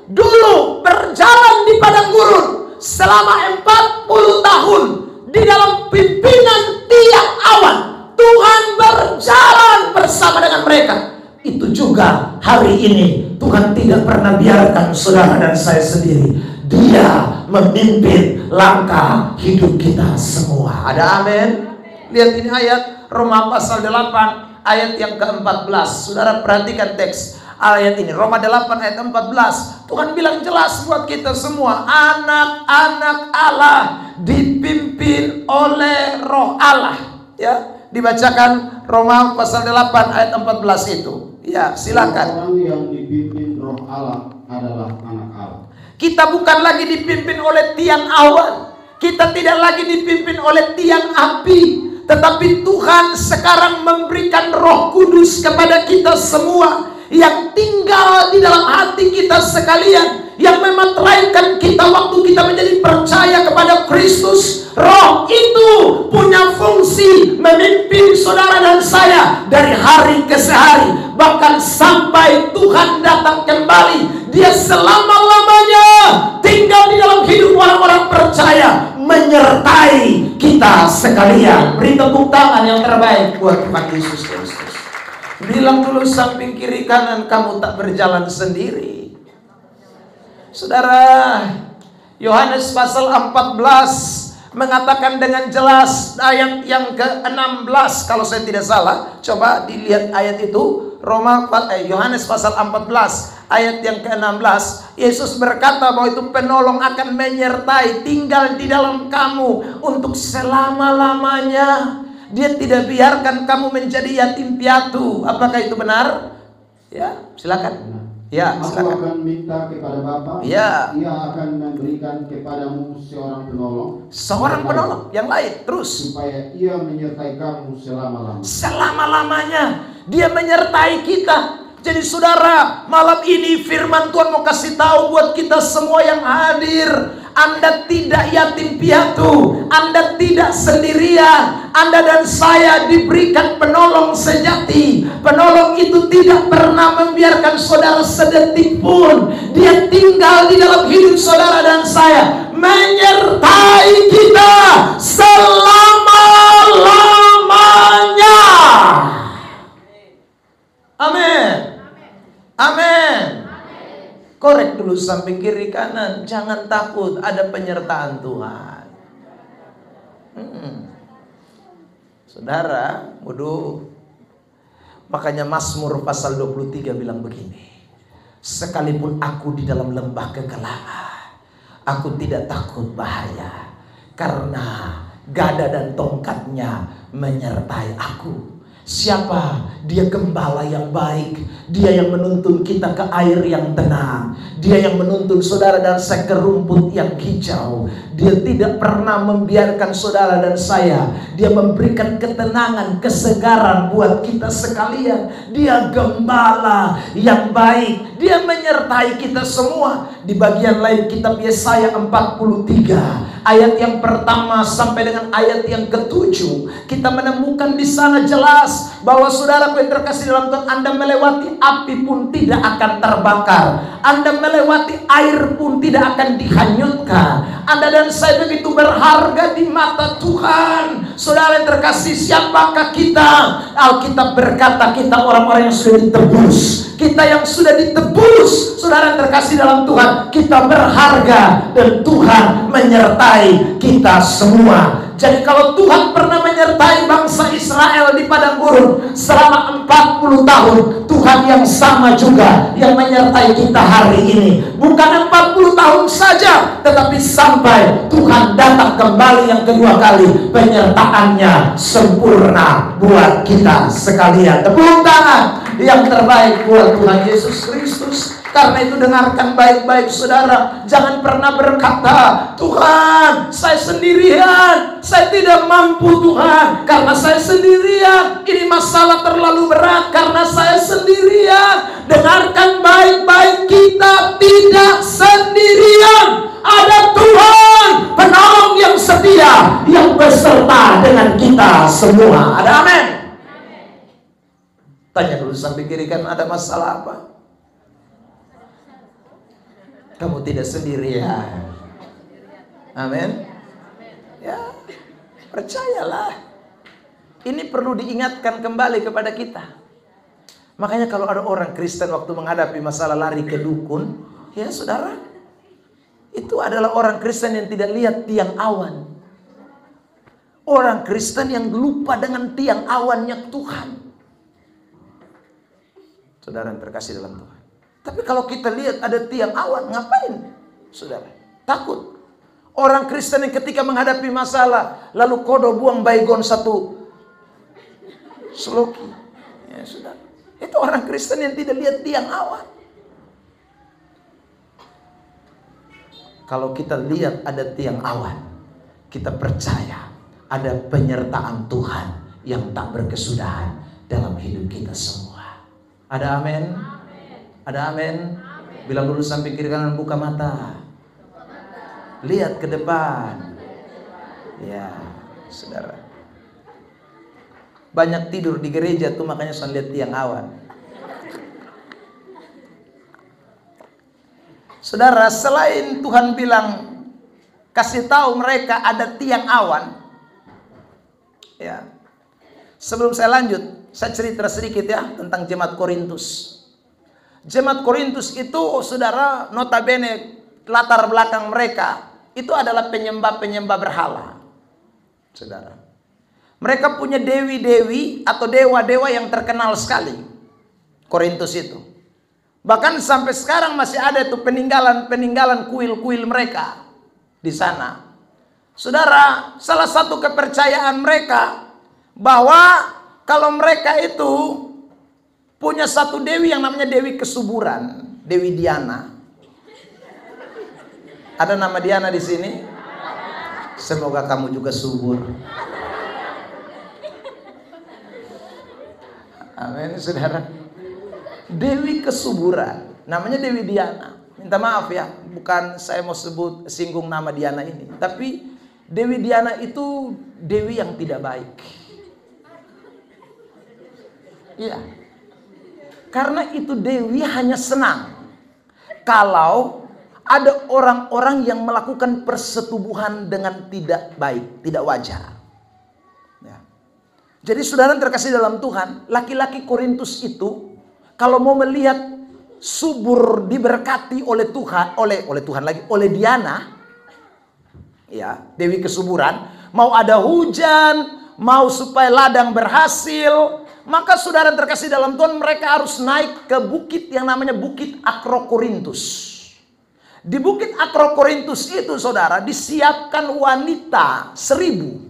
dulu berjalan di padang gurun selama 40 tahun di dalam pimpinan tiang awan. Tuhan berjalan bersama dengan mereka. Itu juga hari ini Tuhan tidak pernah biarkan saudara dan saya sendiri. Dia memimpin langkah hidup kita semua. Ada amin? Lihat ini ayat Roma pasal 8 ayat yang ke-14. Saudara perhatikan teks ayat ini, Roma 8 ayat 14. Tuhan bilang jelas buat kita semua, anak-anak Allah dipimpin oleh Roh Allah. Ya, dibacakan Roma pasal 8 ayat 14 itu. Ya, silakan. Orang yang dipimpin Roh Allah adalah anak Allah. Kita bukan lagi dipimpin oleh tiang awan. Kita tidak lagi dipimpin oleh tiang api. Tetapi Tuhan sekarang memberikan Roh Kudus kepada kita semua, yang tinggal di dalam hati kita sekalian, yang memeteraikan kita waktu kita menjadi percaya kepada Kristus. Roh itu punya fungsi memimpin saudara dan saya dari hari ke hari, bahkan sampai Tuhan datang kembali. Dia selama-lamanya tinggal di dalam hidup orang-orang percaya, menyertai kita sekalian. Beri tepuk tangan yang terbaik buat Tuhan Yesus Kristus. Bilang dulu samping kiri kanan, kamu tak berjalan sendiri. Saudara, Yohanes pasal 14 mengatakan dengan jelas ayat yang ke-16 kalau saya tidak salah. Coba dilihat ayat itu. Yohanes pasal 14 ayat yang ke-16. Yesus berkata bahwa itu penolong akan menyertai, tinggal di dalam kamu untuk selama-lamanya. Dia tidak biarkan kamu menjadi yatim piatu. Apakah itu benar? Ya, silakan. Ya, silakan. Aku akan minta kepada Bapa. Ya. Ia akan memberikan kepadamu seorang penolong. Seorang penolong yang lain. Terus. Supaya ia menyertai kamu selama-lamanya. Selama-lamanya dia menyertai kita. Jadi saudara, malam ini firman Tuhan mau kasih tahu buat kita semua yang hadir, Anda tidak yatim piatu, Anda tidak sendirian. Anda dan saya diberikan penolong sejati. Penolong itu tidak pernah membiarkan saudara sedetik pun. Dia tinggal di dalam hidup saudara dan saya, menyertai kita selama-lamanya. Amin. Amin. Korek dulu samping kiri kanan. Jangan takut, ada penyertaan Tuhan. Saudara, waduh. Makanya Mazmur pasal 23 bilang begini, sekalipun aku di dalam lembah kegelapan, aku tidak takut bahaya, karena gada dan tongkatnya menyertai aku. Siapa? Dia gembala yang baik. Dia yang menuntun kita ke air yang tenang. Dia yang menuntun saudara dan saya ke rumput yang hijau. Dia tidak pernah membiarkan saudara dan saya. Dia memberikan ketenangan, kesegaran buat kita sekalian. Dia gembala yang baik. Dia menyertai kita semua. Di bagian lain kitab Yesaya 43 ayat yang pertama sampai dengan ayat yang ke-7, kita menemukan di sana jelas bahwa saudara yang terkasih dalam Tuhan, Anda melewati api pun tidak akan terbakar, Anda melewati air pun tidak akan dihanyutkan. Anda dan saya begitu berharga di mata Tuhan. Saudara yang terkasih, siapakah kita? Alkitab berkata kita orang-orang yang sudah ditebus. Kita yang sudah ditebus, saudara yang terkasih dalam Tuhan, kita berharga dan Tuhan menyertai kita semua. Jadi kalau Tuhan pernah menyertai bangsa Israel di padang gurun selama 40 tahun, Tuhan yang sama juga yang menyertai kita hari ini. Bukan 40 tahun saja, tetapi sampai Tuhan datang kembali yang kedua kali, penyertaannya sempurna buat kita sekalian. Tepuk tangan yang terbaik buat Tuhan Yesus Kristus. Karena itu dengarkan baik-baik saudara. Jangan pernah berkata, Tuhan saya sendirian, saya tidak mampu Tuhan, karena saya sendirian. Ini masalah terlalu berat karena saya sendirian. Dengarkan baik-baik, kita tidak sendirian. Ada Tuhan penolong yang setia, yang beserta dengan kita semua. Ada amin. Tanya dulu sampai kiri kan, ada masalah apa? Kamu tidak sendirian. Amin. Ya, percayalah. Ini perlu diingatkan kembali kepada kita. Makanya kalau ada orang Kristen waktu menghadapi masalah lari ke dukun, ya saudara, itu adalah orang Kristen yang tidak lihat tiang awan. Orang Kristen yang lupa dengan tiang awannya Tuhan. Saudara yang terkasih dalam Tuhan. Tapi kalau kita lihat ada tiang awan, ngapain? Saudara, takut. Orang Kristen yang ketika menghadapi masalah, lalu kodo buang baygon satu seloki. Ya sudah. Itu orang Kristen yang tidak lihat tiang awan. Kalau kita lihat ada tiang awan, kita percaya ada penyertaan Tuhan yang tak berkesudahan dalam hidup kita semua. Ada amin? Ada amin? Bilang dulu samping kiri kanan, buka mata. Lihat ke depan. Ya, saudara. Banyak tidur di gereja tuh, makanya selalu lihat tiang awan. Saudara, selain Tuhan bilang kasih tahu mereka ada tiang awan, ya. Sebelum saya lanjut, saya cerita sedikit ya tentang jemaat Korintus. Jemaat Korintus itu, saudara, notabene latar belakang mereka itu adalah penyembah-penyembah berhala. Saudara, mereka punya dewi-dewi atau dewa-dewa yang terkenal sekali. Korintus itu. Bahkan sampai sekarang masih ada itu peninggalan-peninggalan kuil-kuil mereka di sana. Saudara, salah satu kepercayaan mereka bahwa kalau mereka itu punya satu dewi yang namanya Dewi Kesuburan, Dewi Diana. Ada nama Diana di sini? Semoga kamu juga subur. Amin, saudara. Dewi Kesuburan, namanya Dewi Diana. Minta maaf ya, bukan saya mau singgung nama Diana ini, tapi Dewi Diana itu dewi yang tidak baik. Iya. Karena itu dewi hanya senang kalau ada orang-orang yang melakukan persetubuhan dengan tidak baik, tidak wajar. Jadi saudara terkasih dalam Tuhan, laki-laki Korintus itu kalau mau melihat subur diberkati oleh Tuhan, oleh Diana, ya, Dewi Kesuburan, mau ada hujan, mau supaya ladang berhasil, maka saudara terkasih dalam Tuhan, mereka harus naik ke bukit yang namanya Bukit Akrokorintus. Di Bukit Akrokorintus itu, saudara, disiapkan wanita 1000.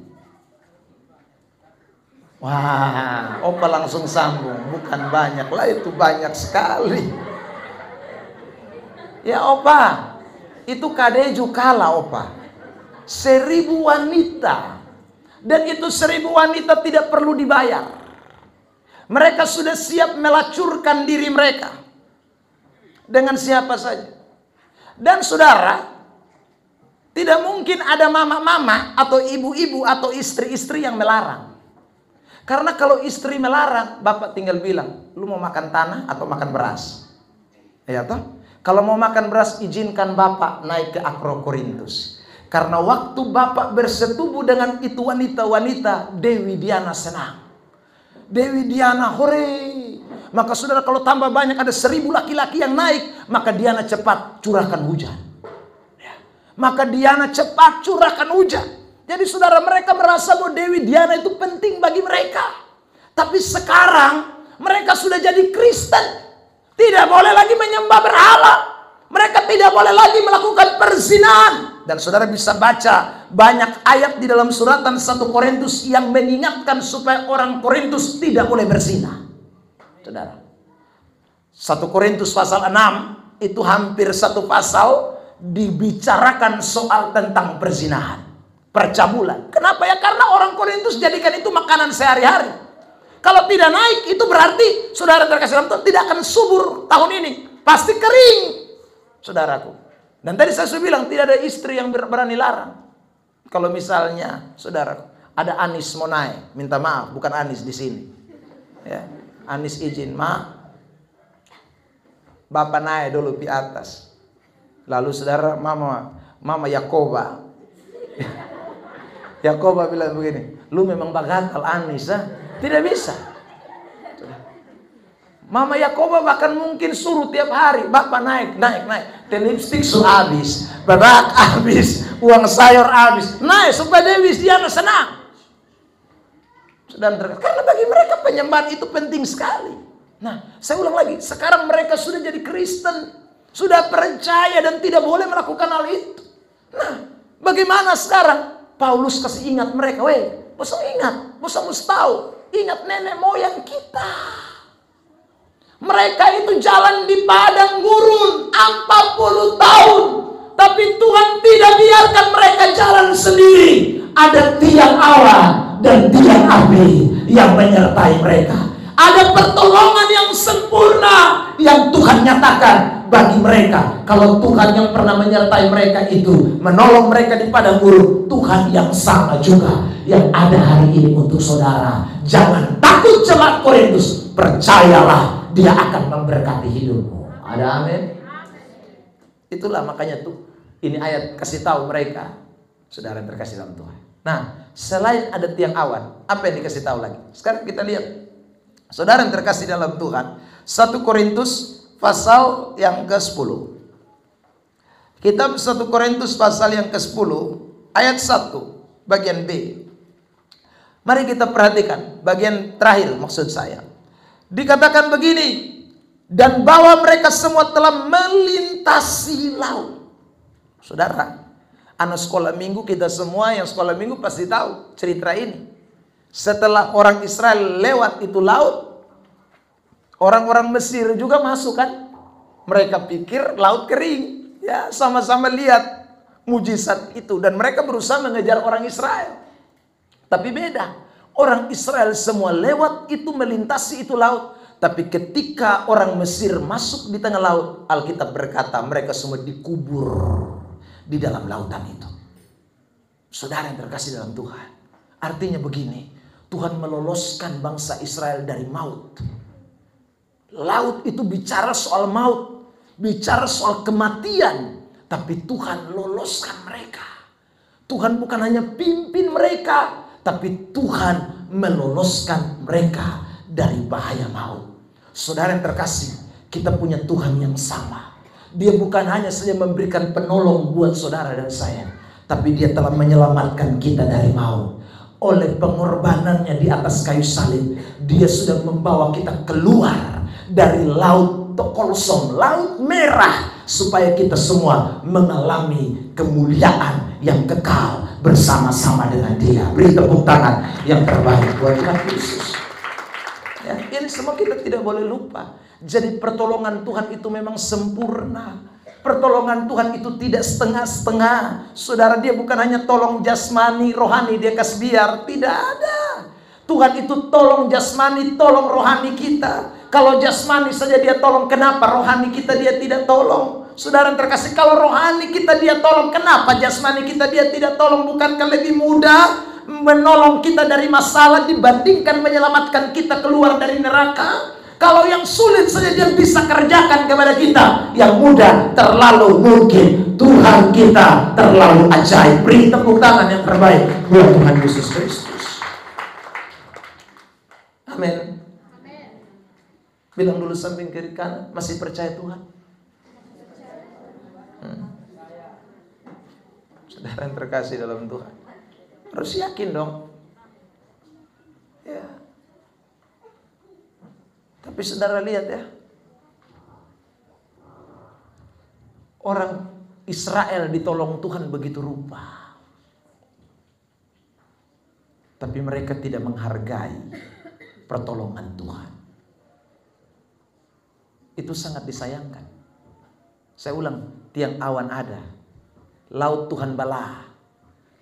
Wah, opa langsung sambung. Bukan banyak lah, itu banyak sekali. Ya opa, itu kadeju kala opa. 1000 wanita. Dan itu 1000 wanita tidak perlu dibayar. Mereka sudah siap melacurkan diri mereka dengan siapa saja. Dan saudara, tidak mungkin ada mama-mama atau ibu-ibu atau istri-istri yang melarang. Karena kalau istri melarang, bapak tinggal bilang, lu mau makan tanah atau makan beras? Ya toh? Kalau mau makan beras, izinkan bapak naik ke Akrokorintus. Karena waktu bapak bersetubuh dengan itu wanita-wanita, Dewi Diana senang. Dewi Diana hore. Maka saudara, kalau tambah banyak ada 1000 laki-laki yang naik, maka Diana cepat curahkan hujan. Ya. Maka Diana cepat curahkan hujan. Jadi saudara, mereka merasa bahwa Dewi Diana itu penting bagi mereka. Tapi sekarang mereka sudah jadi Kristen. Tidak boleh lagi menyembah berhala. Mereka tidak boleh lagi melakukan perzinahan. Dan saudara bisa baca banyak ayat di dalam suratan 1 Korintus yang mengingatkan supaya orang Korintus tidak boleh berzina. Saudara, 1 Korintus pasal 6 itu hampir satu pasal dibicarakan soal tentang perzinahan. Percabulan. Kenapa ya? Karena orang Korintus jadikan itu makanan sehari-hari. Kalau tidak naik, itu berarti saudara terkasih dalam Tuhan tidak akan subur tahun ini. Pasti kering, saudaraku. Dan tadi saya sudah bilang tidak ada istri yang berani larang. Kalau misalnya saudaraku ada Anis mau naik, minta maaf, bukan Anis di sini. Ya, Anis izin, maaf. Bapak naik dulu di atas. Lalu saudara, Mama Yakoba. Yakoba bilang begini, lu memang bagatal Anis, tidak bisa. Mama Yakoba bahkan mungkin suruh tiap hari, Bapak naik. Lipstik habis, berat habis, uang sayur habis, naik supaya dia senang. Karena bagi mereka penyembahan itu penting sekali. Nah, saya ulang lagi, sekarang mereka sudah jadi Kristen, sudah percaya dan tidak boleh melakukan hal itu. Nah, bagaimana sekarang? Paulus kasih ingat mereka, bosan ingat, bosan mesti tahu, ingat nenek moyang kita. Mereka itu jalan di padang gurun 40 tahun, tapi Tuhan tidak biarkan mereka jalan sendiri. Ada tiang awan dan tiang api yang menyertai mereka. Ada pertolongan yang sempurna yang Tuhan nyatakan bagi mereka. Kalau Tuhan yang pernah menyertai mereka itu menolong mereka di padang gurun, Tuhan yang sama juga yang ada hari ini untuk saudara. Jangan takut jemaat Korintus, percayalah Dia akan memberkati hidupmu. Ada amin? Itulah makanya tuh ini ayat kasih tahu mereka, saudara yang terkasih dalam Tuhan. Nah, selain ada tiang awan, apa yang dikasih tahu lagi? Sekarang kita lihat, saudara yang terkasih dalam Tuhan, 1 Korintus pasal yang ke-10. Kitab 1 Korintus pasal yang ke-10 ayat 1 bagian B. Mari kita perhatikan bagian terakhir maksud saya. Dikatakan begini, dan bahwa mereka semua telah melintasi laut. Saudara, anak sekolah minggu, kita semua yang sekolah minggu pasti tahu cerita ini. Setelah orang Israel lewat itu laut, orang-orang Mesir juga masuk kan. Mereka pikir laut kering. Ya, sama-sama lihat mujizat itu. Dan mereka berusaha mengejar orang Israel. Tapi beda. Orang Israel semua lewat itu, melintasi itu laut. Tapi ketika orang Mesir masuk di tengah laut, Alkitab berkata mereka semua dikubur di dalam lautan itu. Saudara yang terkasih dalam Tuhan, artinya begini, Tuhan meloloskan bangsa Israel dari maut. Laut itu bicara soal maut, bicara soal kematian, tapi Tuhan loloskan mereka. Tuhan bukan hanya pimpin mereka, tapi Tuhan meloloskan mereka dari bahaya maut. Saudara yang terkasih, kita punya Tuhan yang sama. Dia bukan hanya saja memberikan penolong buat saudara dan saya, tapi Dia telah menyelamatkan kita dari maut. Oleh pengorbanannya di atas kayu salib, Dia sudah membawa kita keluar dari laut Kolsom, laut merah, supaya kita semua mengalami kemuliaan yang kekal bersama-sama dengan Dia. Beri tepuk tangan yang terbaik buat Tuhan Yesus. Ya, ini semua kita tidak boleh lupa. Jadi pertolongan Tuhan itu memang sempurna. Pertolongan Tuhan itu tidak setengah-setengah. Saudara, Dia bukan hanya tolong jasmani, rohani Dia kasih biar. Tidak ada. Tuhan itu tolong jasmani, tolong rohani kita. Kalau jasmani saja Dia tolong, kenapa rohani kita Dia tidak tolong? Saudara yang terkasih, kalau rohani kita Dia tolong, kenapa jasmani kita Dia tidak tolong? Bukankah lebih mudah menolong kita dari masalah dibandingkan menyelamatkan kita keluar dari neraka? Kalau yang sulit saja Dia bisa kerjakan kepada kita, yang mudah terlalu mungkin. Tuhan kita terlalu ajaib. Beri tepuk tangan yang terbaik buat Tuhan Yesus Kristus. Amin. Bilang dulu samping kiri kanan, masih percaya Tuhan? Saudara yang terkasih dalam Tuhan, harus yakin dong. Ya. Tapi saudara lihat ya, orang Israel ditolong Tuhan begitu rupa, tapi mereka tidak menghargai pertolongan Tuhan. Itu sangat disayangkan. Saya ulang, tiang awan ada, laut Tuhan bala.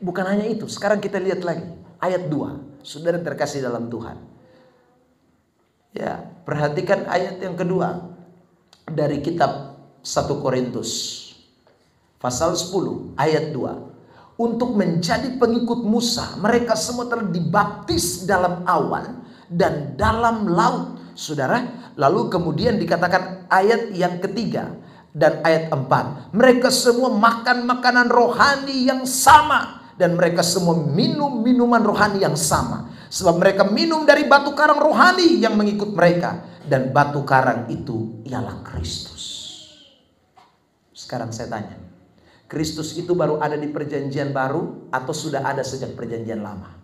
Bukan hanya itu, sekarang kita lihat lagi ayat 2. Saudara terkasih dalam Tuhan, ya, perhatikan ayat yang kedua dari kitab 1 Korintus pasal 10 ayat 2. Untuk menjadi pengikut Musa, mereka semua telah dibaptis dalam awan dan dalam laut. Saudara, lalu kemudian dikatakan ayat yang ketiga, dan ayat 4. Mereka semua makan makanan rohani yang sama, dan mereka semua minum minuman rohani yang sama. Sebab mereka minum dari batu karang rohani yang mengikut mereka, dan batu karang itu ialah Kristus. Sekarang saya tanya, Kristus itu baru ada di perjanjian baru atau sudah ada sejak perjanjian lama?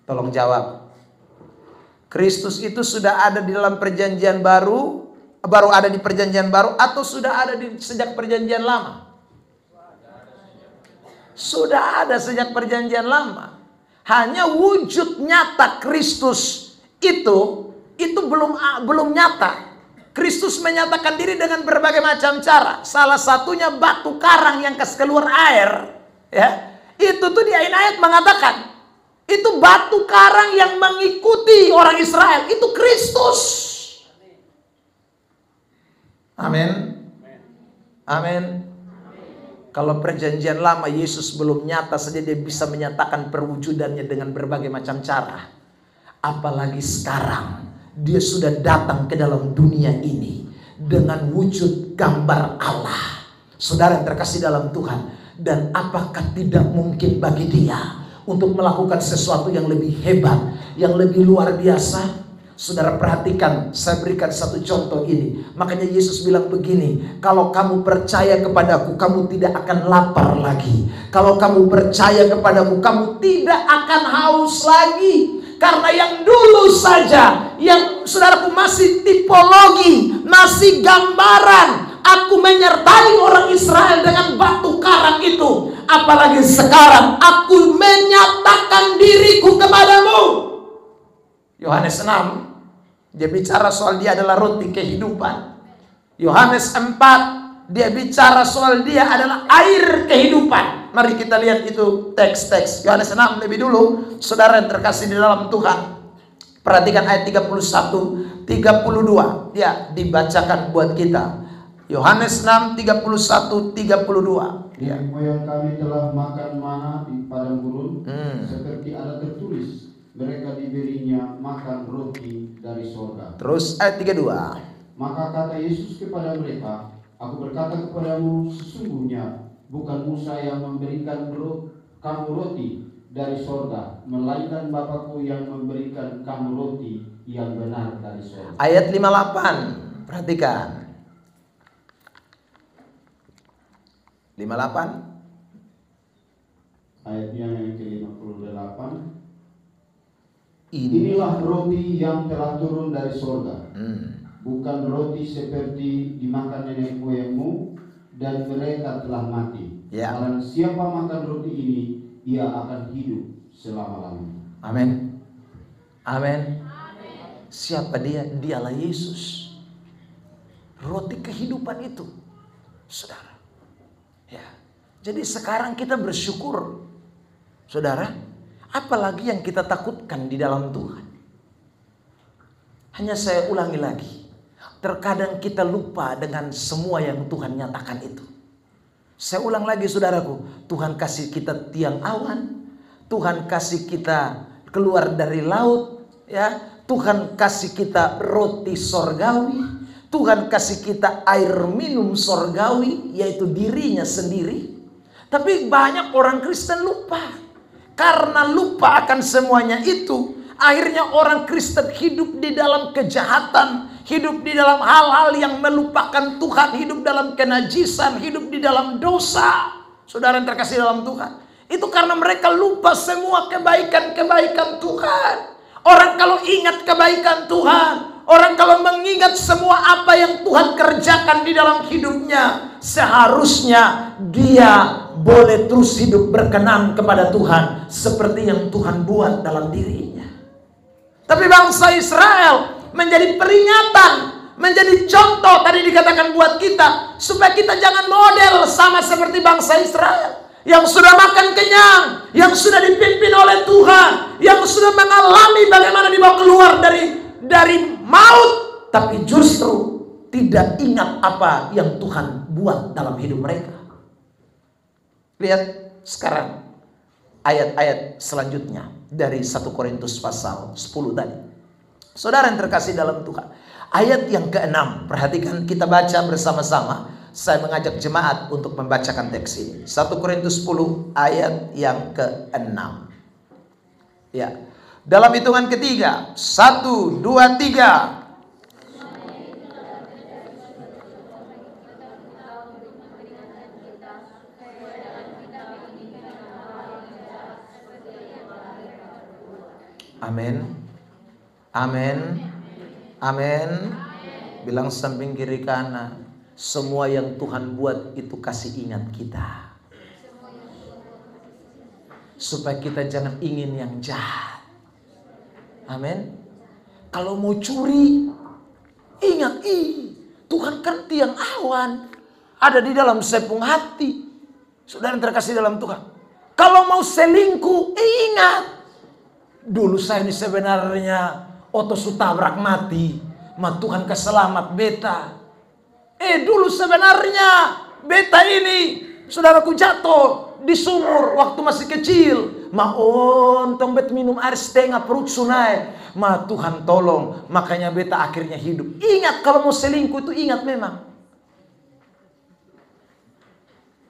Tolong jawab. Kristus itu sudah ada di dalam perjanjian baru ada di perjanjian baru atau sudah ada sejak perjanjian lama? Sudah ada sejak perjanjian lama. Hanya wujud nyata Kristus itu belum nyata. Kristus menyatakan diri dengan berbagai macam cara. Salah satunya batu karang yang keluar air. Ya, itu tuh di ayat mengatakan itu batu karang yang mengikuti orang Israel. Itu Kristus. Amin. Amin. Kalau perjanjian lama Yesus belum nyata saja dia bisa menyatakan perwujudannya dengan berbagai macam cara. Apalagi sekarang dia sudah datang ke dalam dunia ini dengan wujud gambar Allah. Saudara yang terkasih dalam Tuhan, dan apakah tidak mungkin bagi dia untuk melakukan sesuatu yang lebih hebat, yang lebih luar biasa? Saudara perhatikan, saya berikan satu contoh ini. Makanya Yesus bilang begini, kalau kamu percaya kepadaku, kamu tidak akan lapar lagi. Kalau kamu percaya kepadaku, kamu tidak akan haus lagi. Karena yang dulu saja, yang saudaraku masih tipologi, masih gambaran, aku menyertai orang Israel dengan batu karang itu. Apalagi sekarang, aku menyatakan diriku kepadamu. Yohanes 6, dia bicara soal dia adalah roti kehidupan. Yohanes 4, dia bicara soal dia adalah air kehidupan. Mari kita lihat itu teks-teks. Yohanes 6 lebih dulu, saudara yang terkasih di dalam Tuhan. Perhatikan ayat 31, 32. Ya, dibacakan buat kita. Yohanes 6, 31, 32. Ya. Moyang kami telah makan mana di padang gurun, seperti ada tertulis, mereka diberinya makan roti dari sorga. Terus ayat 32. Maka kata Yesus kepada mereka, aku berkata kepadamu, sesungguhnya bukan Musa yang memberikan kamu roti dari sorga, melainkan Bapakku yang memberikan kamu roti yang benar dari sorga. Ayat 58, perhatikan. 58. Ayatnya yang ke-58. Inilah roti yang telah turun dari sorga, bukan roti seperti dimakan nenek moyangmu dan mereka telah mati. Karena siapa makan roti ini, ia akan hidup selama-lamanya. Amin. Amin. Siapa dia? Dialah Yesus. Roti kehidupan itu, saudara. Ya. Jadi sekarang kita bersyukur, saudara. Apalagi yang kita takutkan di dalam Tuhan. Hanya saya ulangi lagi, terkadang kita lupa dengan semua yang Tuhan nyatakan itu. Saya ulang lagi saudaraku, Tuhan kasih kita tiang awan, Tuhan kasih kita keluar dari laut, ya. Tuhan kasih kita roti sorgawi, Tuhan kasih kita air minum sorgawi, yaitu dirinya sendiri. Tapi banyak orang Kristen lupa. Karena lupa akan semuanya itu, akhirnya orang Kristen hidup di dalam kejahatan, hidup di dalam hal-hal yang melupakan Tuhan, hidup dalam kenajisan, hidup di dalam dosa. Saudara yang terkasih dalam Tuhan, itu karena mereka lupa semua kebaikan-kebaikan Tuhan. Orang kalau ingat kebaikan Tuhan, orang kalau mengingat semua apa yang Tuhan kerjakan di dalam hidupnya, seharusnya dia boleh terus hidup berkenan kepada Tuhan seperti yang Tuhan buat dalam dirinya. Tapi bangsa Israel menjadi peringatan, menjadi contoh tadi dikatakan buat kita, supaya kita jangan model sama seperti bangsa Israel yang sudah makan kenyang, yang sudah dipimpin oleh Tuhan, yang sudah mengalami bagaimana dibawa keluar dari maut, tapi justru tidak ingat apa yang Tuhan buat dalam hidup mereka. Lihat sekarang ayat-ayat selanjutnya dari 1 Korintus pasal 10 tadi. Saudara yang terkasih dalam Tuhan, ayat yang ke-6, perhatikan, kita baca bersama-sama. Saya mengajak jemaat untuk membacakan teks ini. 1 Korintus 10 ayat yang ke-6. Ya. Dalam hitungan ketiga, 1, 2, 3. Amin. Amin. Amin. Bilang samping kiri kanan, semua yang Tuhan buat itu kasih ingat kita, supaya kita jangan ingin yang jahat. Amin. Kalau mau curi, ingat, Tuhan kan tiang awan, ada di dalam sepung hati. Saudara yang terkasih dalam Tuhan, kalau mau selingkuh, ingat, dulu saya ini sebenarnya otos tabrak mati, ma Tuhan keselamat beta. Dulu sebenarnya beta ini, saudaraku, jatuh di sumur waktu masih kecil. Ma ontong bet minum air setengah perut sunai. Ma Tuhan tolong, makanya beta akhirnya hidup. Ingat, kalau mau selingkuh itu ingat memang.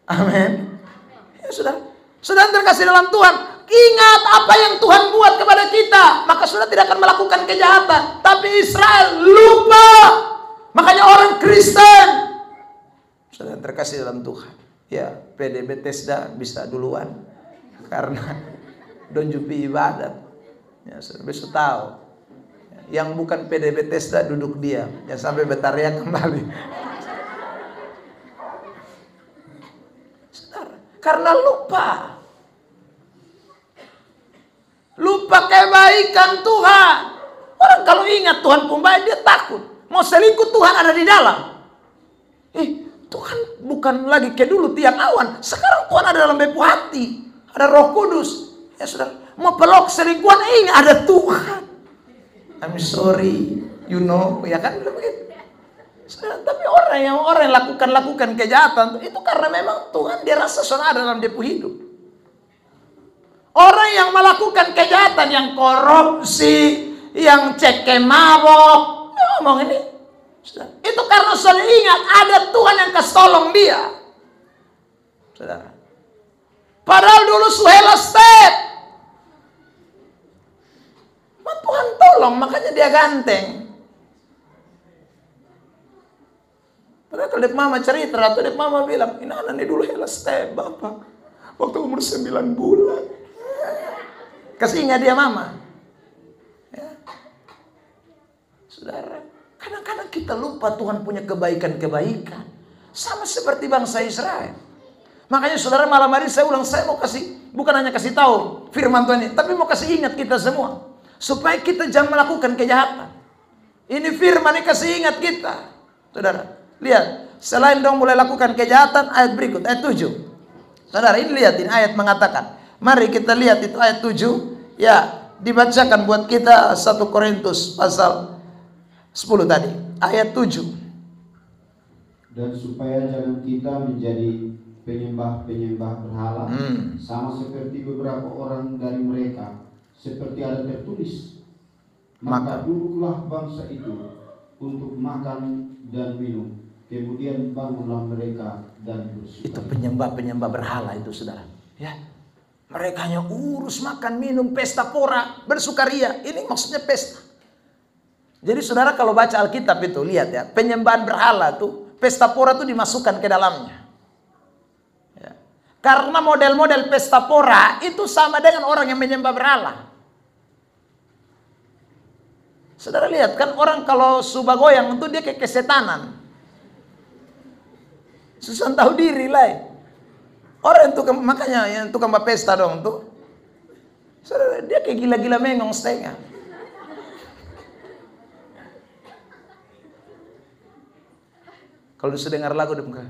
Amin. Ya, saudara terkasih dalam Tuhan, ingat apa yang Tuhan buat kepada kita, maka saudara tidak akan melakukan kejahatan. Tapi Israel lupa. Makanya orang Kristen, saudara terkasih dalam Tuhan, ya PD Bethesda bisa duluan karena don jupi ibadat. Ya, saudara besok tahu. Yang bukan PD Bethesda duduk diam, jangan sampai bertariak kembali. Saudara, karena lupa kebaikan Tuhan. Orang kalau ingat Tuhan pun baik, dia takut. Mau selingkuh, Tuhan ada di dalam. Tuhan bukan lagi kayak dulu tiang awan. Sekarang Tuhan ada dalam bepu hati. Ada Roh Kudus. Ya saudara, mau pelok selingkuhan, ini ada Tuhan. I'm sorry, you know, ya kan begitu. Saudara, tapi orang yang lakukan kejahatan itu karena memang Tuhan dia rasa sudah ada dalam bepu hidup. Orang yang melakukan kejahatan, yang korupsi, yang cekek mabok, ngomong ini, itu karena saudara ingat ada Tuhan yang kasih tolong dia. Saudara, padahal dulu suhela step, Tuhan tolong, makanya dia ganteng. Padahal kalau dek mama cerita, atau dek mama bilang, ini anak ini dulu hela step, bapak, waktu umur 9 bulan. Kasih ingat dia mama. Ya. Saudara, kadang-kadang kita lupa Tuhan punya kebaikan-kebaikan. Sama seperti bangsa Israel. Makanya saudara, malam hari saya ulang, saya mau kasih, bukan hanya kasih tahu firman Tuhan ini, tapi mau kasih ingat kita semua. Supaya kita jangan melakukan kejahatan. Ini firman ini kasih ingat kita. Saudara, lihat. Selain dong mulai lakukan kejahatan, ayat berikut, ayat 7. Saudara, ini lihat, ini ayat mengatakan. Mari kita lihat itu ayat 7. Ya, dibacakan buat kita 1 Korintus pasal 10 tadi, ayat 7. Dan supaya jangan kita menjadi penyembah-penyembah berhala, sama seperti beberapa orang dari mereka, seperti ada tertulis, maka duduklah bangsa itu untuk makan dan minum, kemudian bangunlah mereka dan bersuka. Itu penyembah-penyembah berhala itu, saudara. Ya, mereka hanya urus makan, minum, pesta pora, bersukaria. Ini maksudnya pesta. Jadi saudara kalau baca Alkitab itu, lihat ya, penyembahan berhala tuh, pesta pora tuh dimasukkan ke dalamnya. Ya. Karena model-model pesta pora itu sama dengan orang yang menyembah berhala. Saudara lihat kan, orang kalau subah goyang itu dia kayak kesetanan. Susah tahu diri lah. Orang itu makanya yang tukang pesta dong tuh. Saudara, dia kayak gila-gila mengong setengah. Kalau sudah dengar lagu dong kan.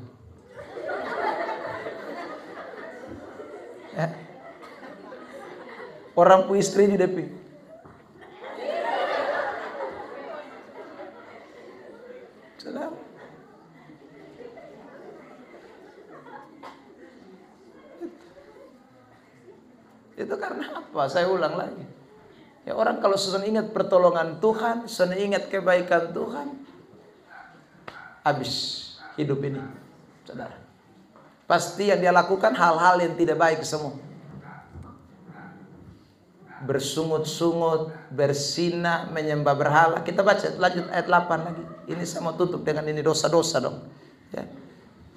Ya. Orang pu istri di depan. Saudara. Itu karena apa? Saya ulang lagi. Ya orang kalau sudah ingat pertolongan Tuhan, sudah ingat kebaikan Tuhan, habis hidup ini, saudara. Pasti yang dia lakukan hal-hal yang tidak baik semua. Bersungut-sungut, bersinah, menyembah berhala. Kita baca lanjut ayat 8 lagi. Ini saya mau tutup dengan ini dosa-dosa dong. Ya.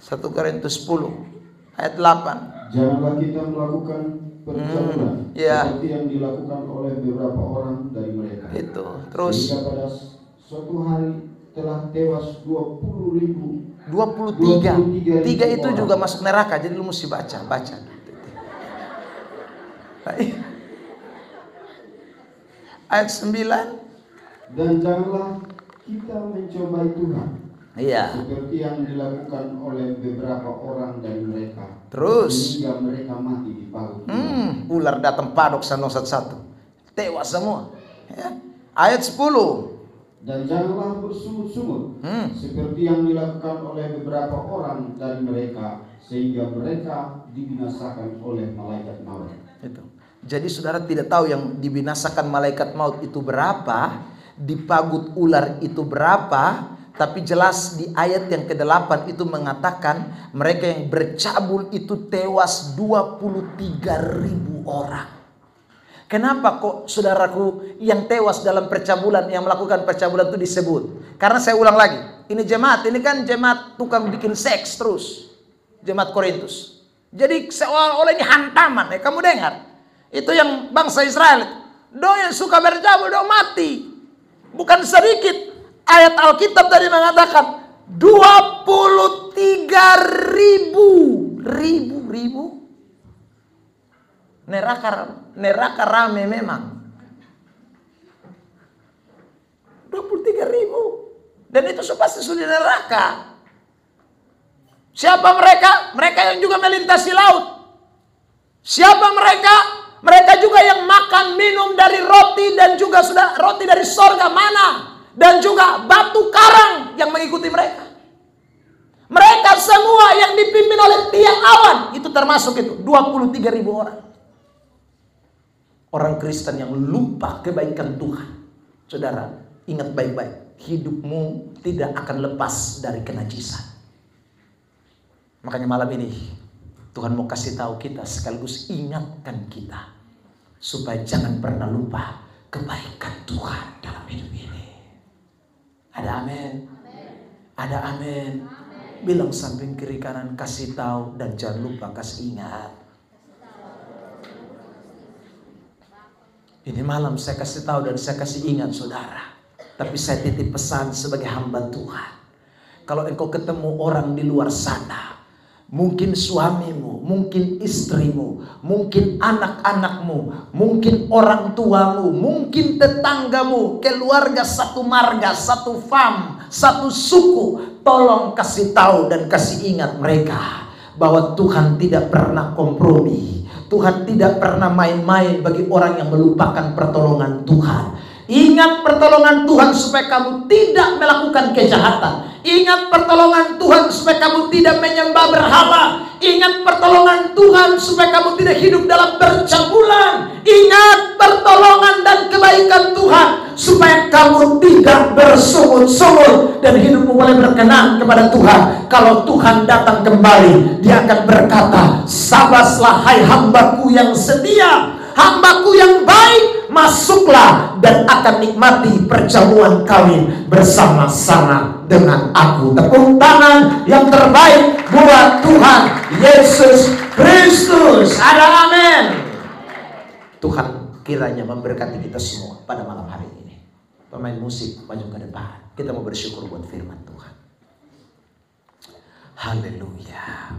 1 Korintus 10 ayat 8. Janganlah kita melakukan percabulan seperti yang dilakukan oleh beberapa orang dari mereka. Itu. Terus sehingga pada suatu hari telah tewas 23. 23 Tiga itu orang. juga masuk neraka. Jadi lu mesti baca. Ayat 9. Dan janganlah kita mencobai Tuhan. Iya. Seperti yang dilakukan oleh beberapa orang dari mereka. Terus sehingga mereka mati di pagut. ular datang padok satu. Tewas semua. Ya. Ayat 10. Dan janganlah bersungut-sungut seperti yang dilakukan oleh beberapa orang dari mereka, sehingga mereka dibinasakan oleh malaikat maut. Itu. Jadi saudara tidak tahu yang dibinasakan malaikat maut itu berapa, dipagut ular itu berapa, tapi jelas di ayat yang ke-8 itu mengatakan mereka yang bercabul itu tewas 23.000 orang. Kenapa kok saudaraku yang tewas dalam percabulan, yang melakukan percabulan itu disebut? Karena saya ulang lagi, ini jemaat, ini kan jemaat tukang bikin seks terus. Jemaat Korintus. Jadi seolah-olah ini hantaman, kamu dengar? Itu yang bangsa Israel. Yang suka bercabul, mati. Bukan sedikit. Ayat Alkitab tadi mengatakan 23.000. Neraka rame memang. 23.000. Dan itu pasti sudah neraka. Siapa mereka? Mereka yang juga melintasi laut. Siapa mereka? Mereka juga yang makan minum dari roti dan juga sudah roti dari sorga mana. Dan juga batu karang yang mengikuti mereka. Mereka semua yang dipimpin oleh tiang awan. Itu termasuk itu 23.000 orang. Orang Kristen yang lupa kebaikan Tuhan. Saudara, ingat baik-baik. Hidupmu tidak akan lepas dari kenajisan. Makanya malam ini Tuhan mau kasih tahu kita, sekaligus ingatkan kita, supaya jangan pernah lupa kebaikan Tuhan dalam hidup ini. Ada amin? Ada amin? Bilang samping kiri kanan, kasih tahu dan jangan lupa kasih ingat. Ini malam saya kasih tahu dan saya kasih ingat saudara. Tapi saya titip pesan sebagai hamba Tuhan. Kalau engkau ketemu orang di luar sana, mungkin suamimu, mungkin istrimu, mungkin anak-anakmu, mungkin orang tuamu, mungkin tetanggamu, keluarga satu marga, satu fam, satu suku, tolong kasih tahu dan kasih ingat mereka bahwa Tuhan tidak pernah kompromi. Tuhan tidak pernah main-main bagi orang yang melupakan pertolongan Tuhan. Ingat pertolongan Tuhan supaya kamu tidak melakukan kejahatan. Ingat pertolongan Tuhan supaya kamu tidak menyembah berhala. Ingat pertolongan Tuhan supaya kamu tidak hidup dalam percabulan. Ingat pertolongan dan kebaikan Tuhan supaya kamu tidak bersungut-sungut dan hidupmu boleh berkenan kepada Tuhan. Kalau Tuhan datang kembali, Dia akan berkata, "Sabaslah hai hambaku yang setia, hambaku yang baik, masuklah dan akan nikmati perjamuan kawin bersama-sama dengan aku." Tepuk tangan yang terbaik buat Tuhan Yesus Kristus. Ada amin. Tuhan kiranya memberkati kita semua pada malam hari ini. Pemain musik maju ke depan. Kita mau bersyukur buat firman Tuhan. Haleluya.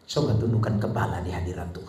Coba tundukkan kepala di hadirat Tuhan.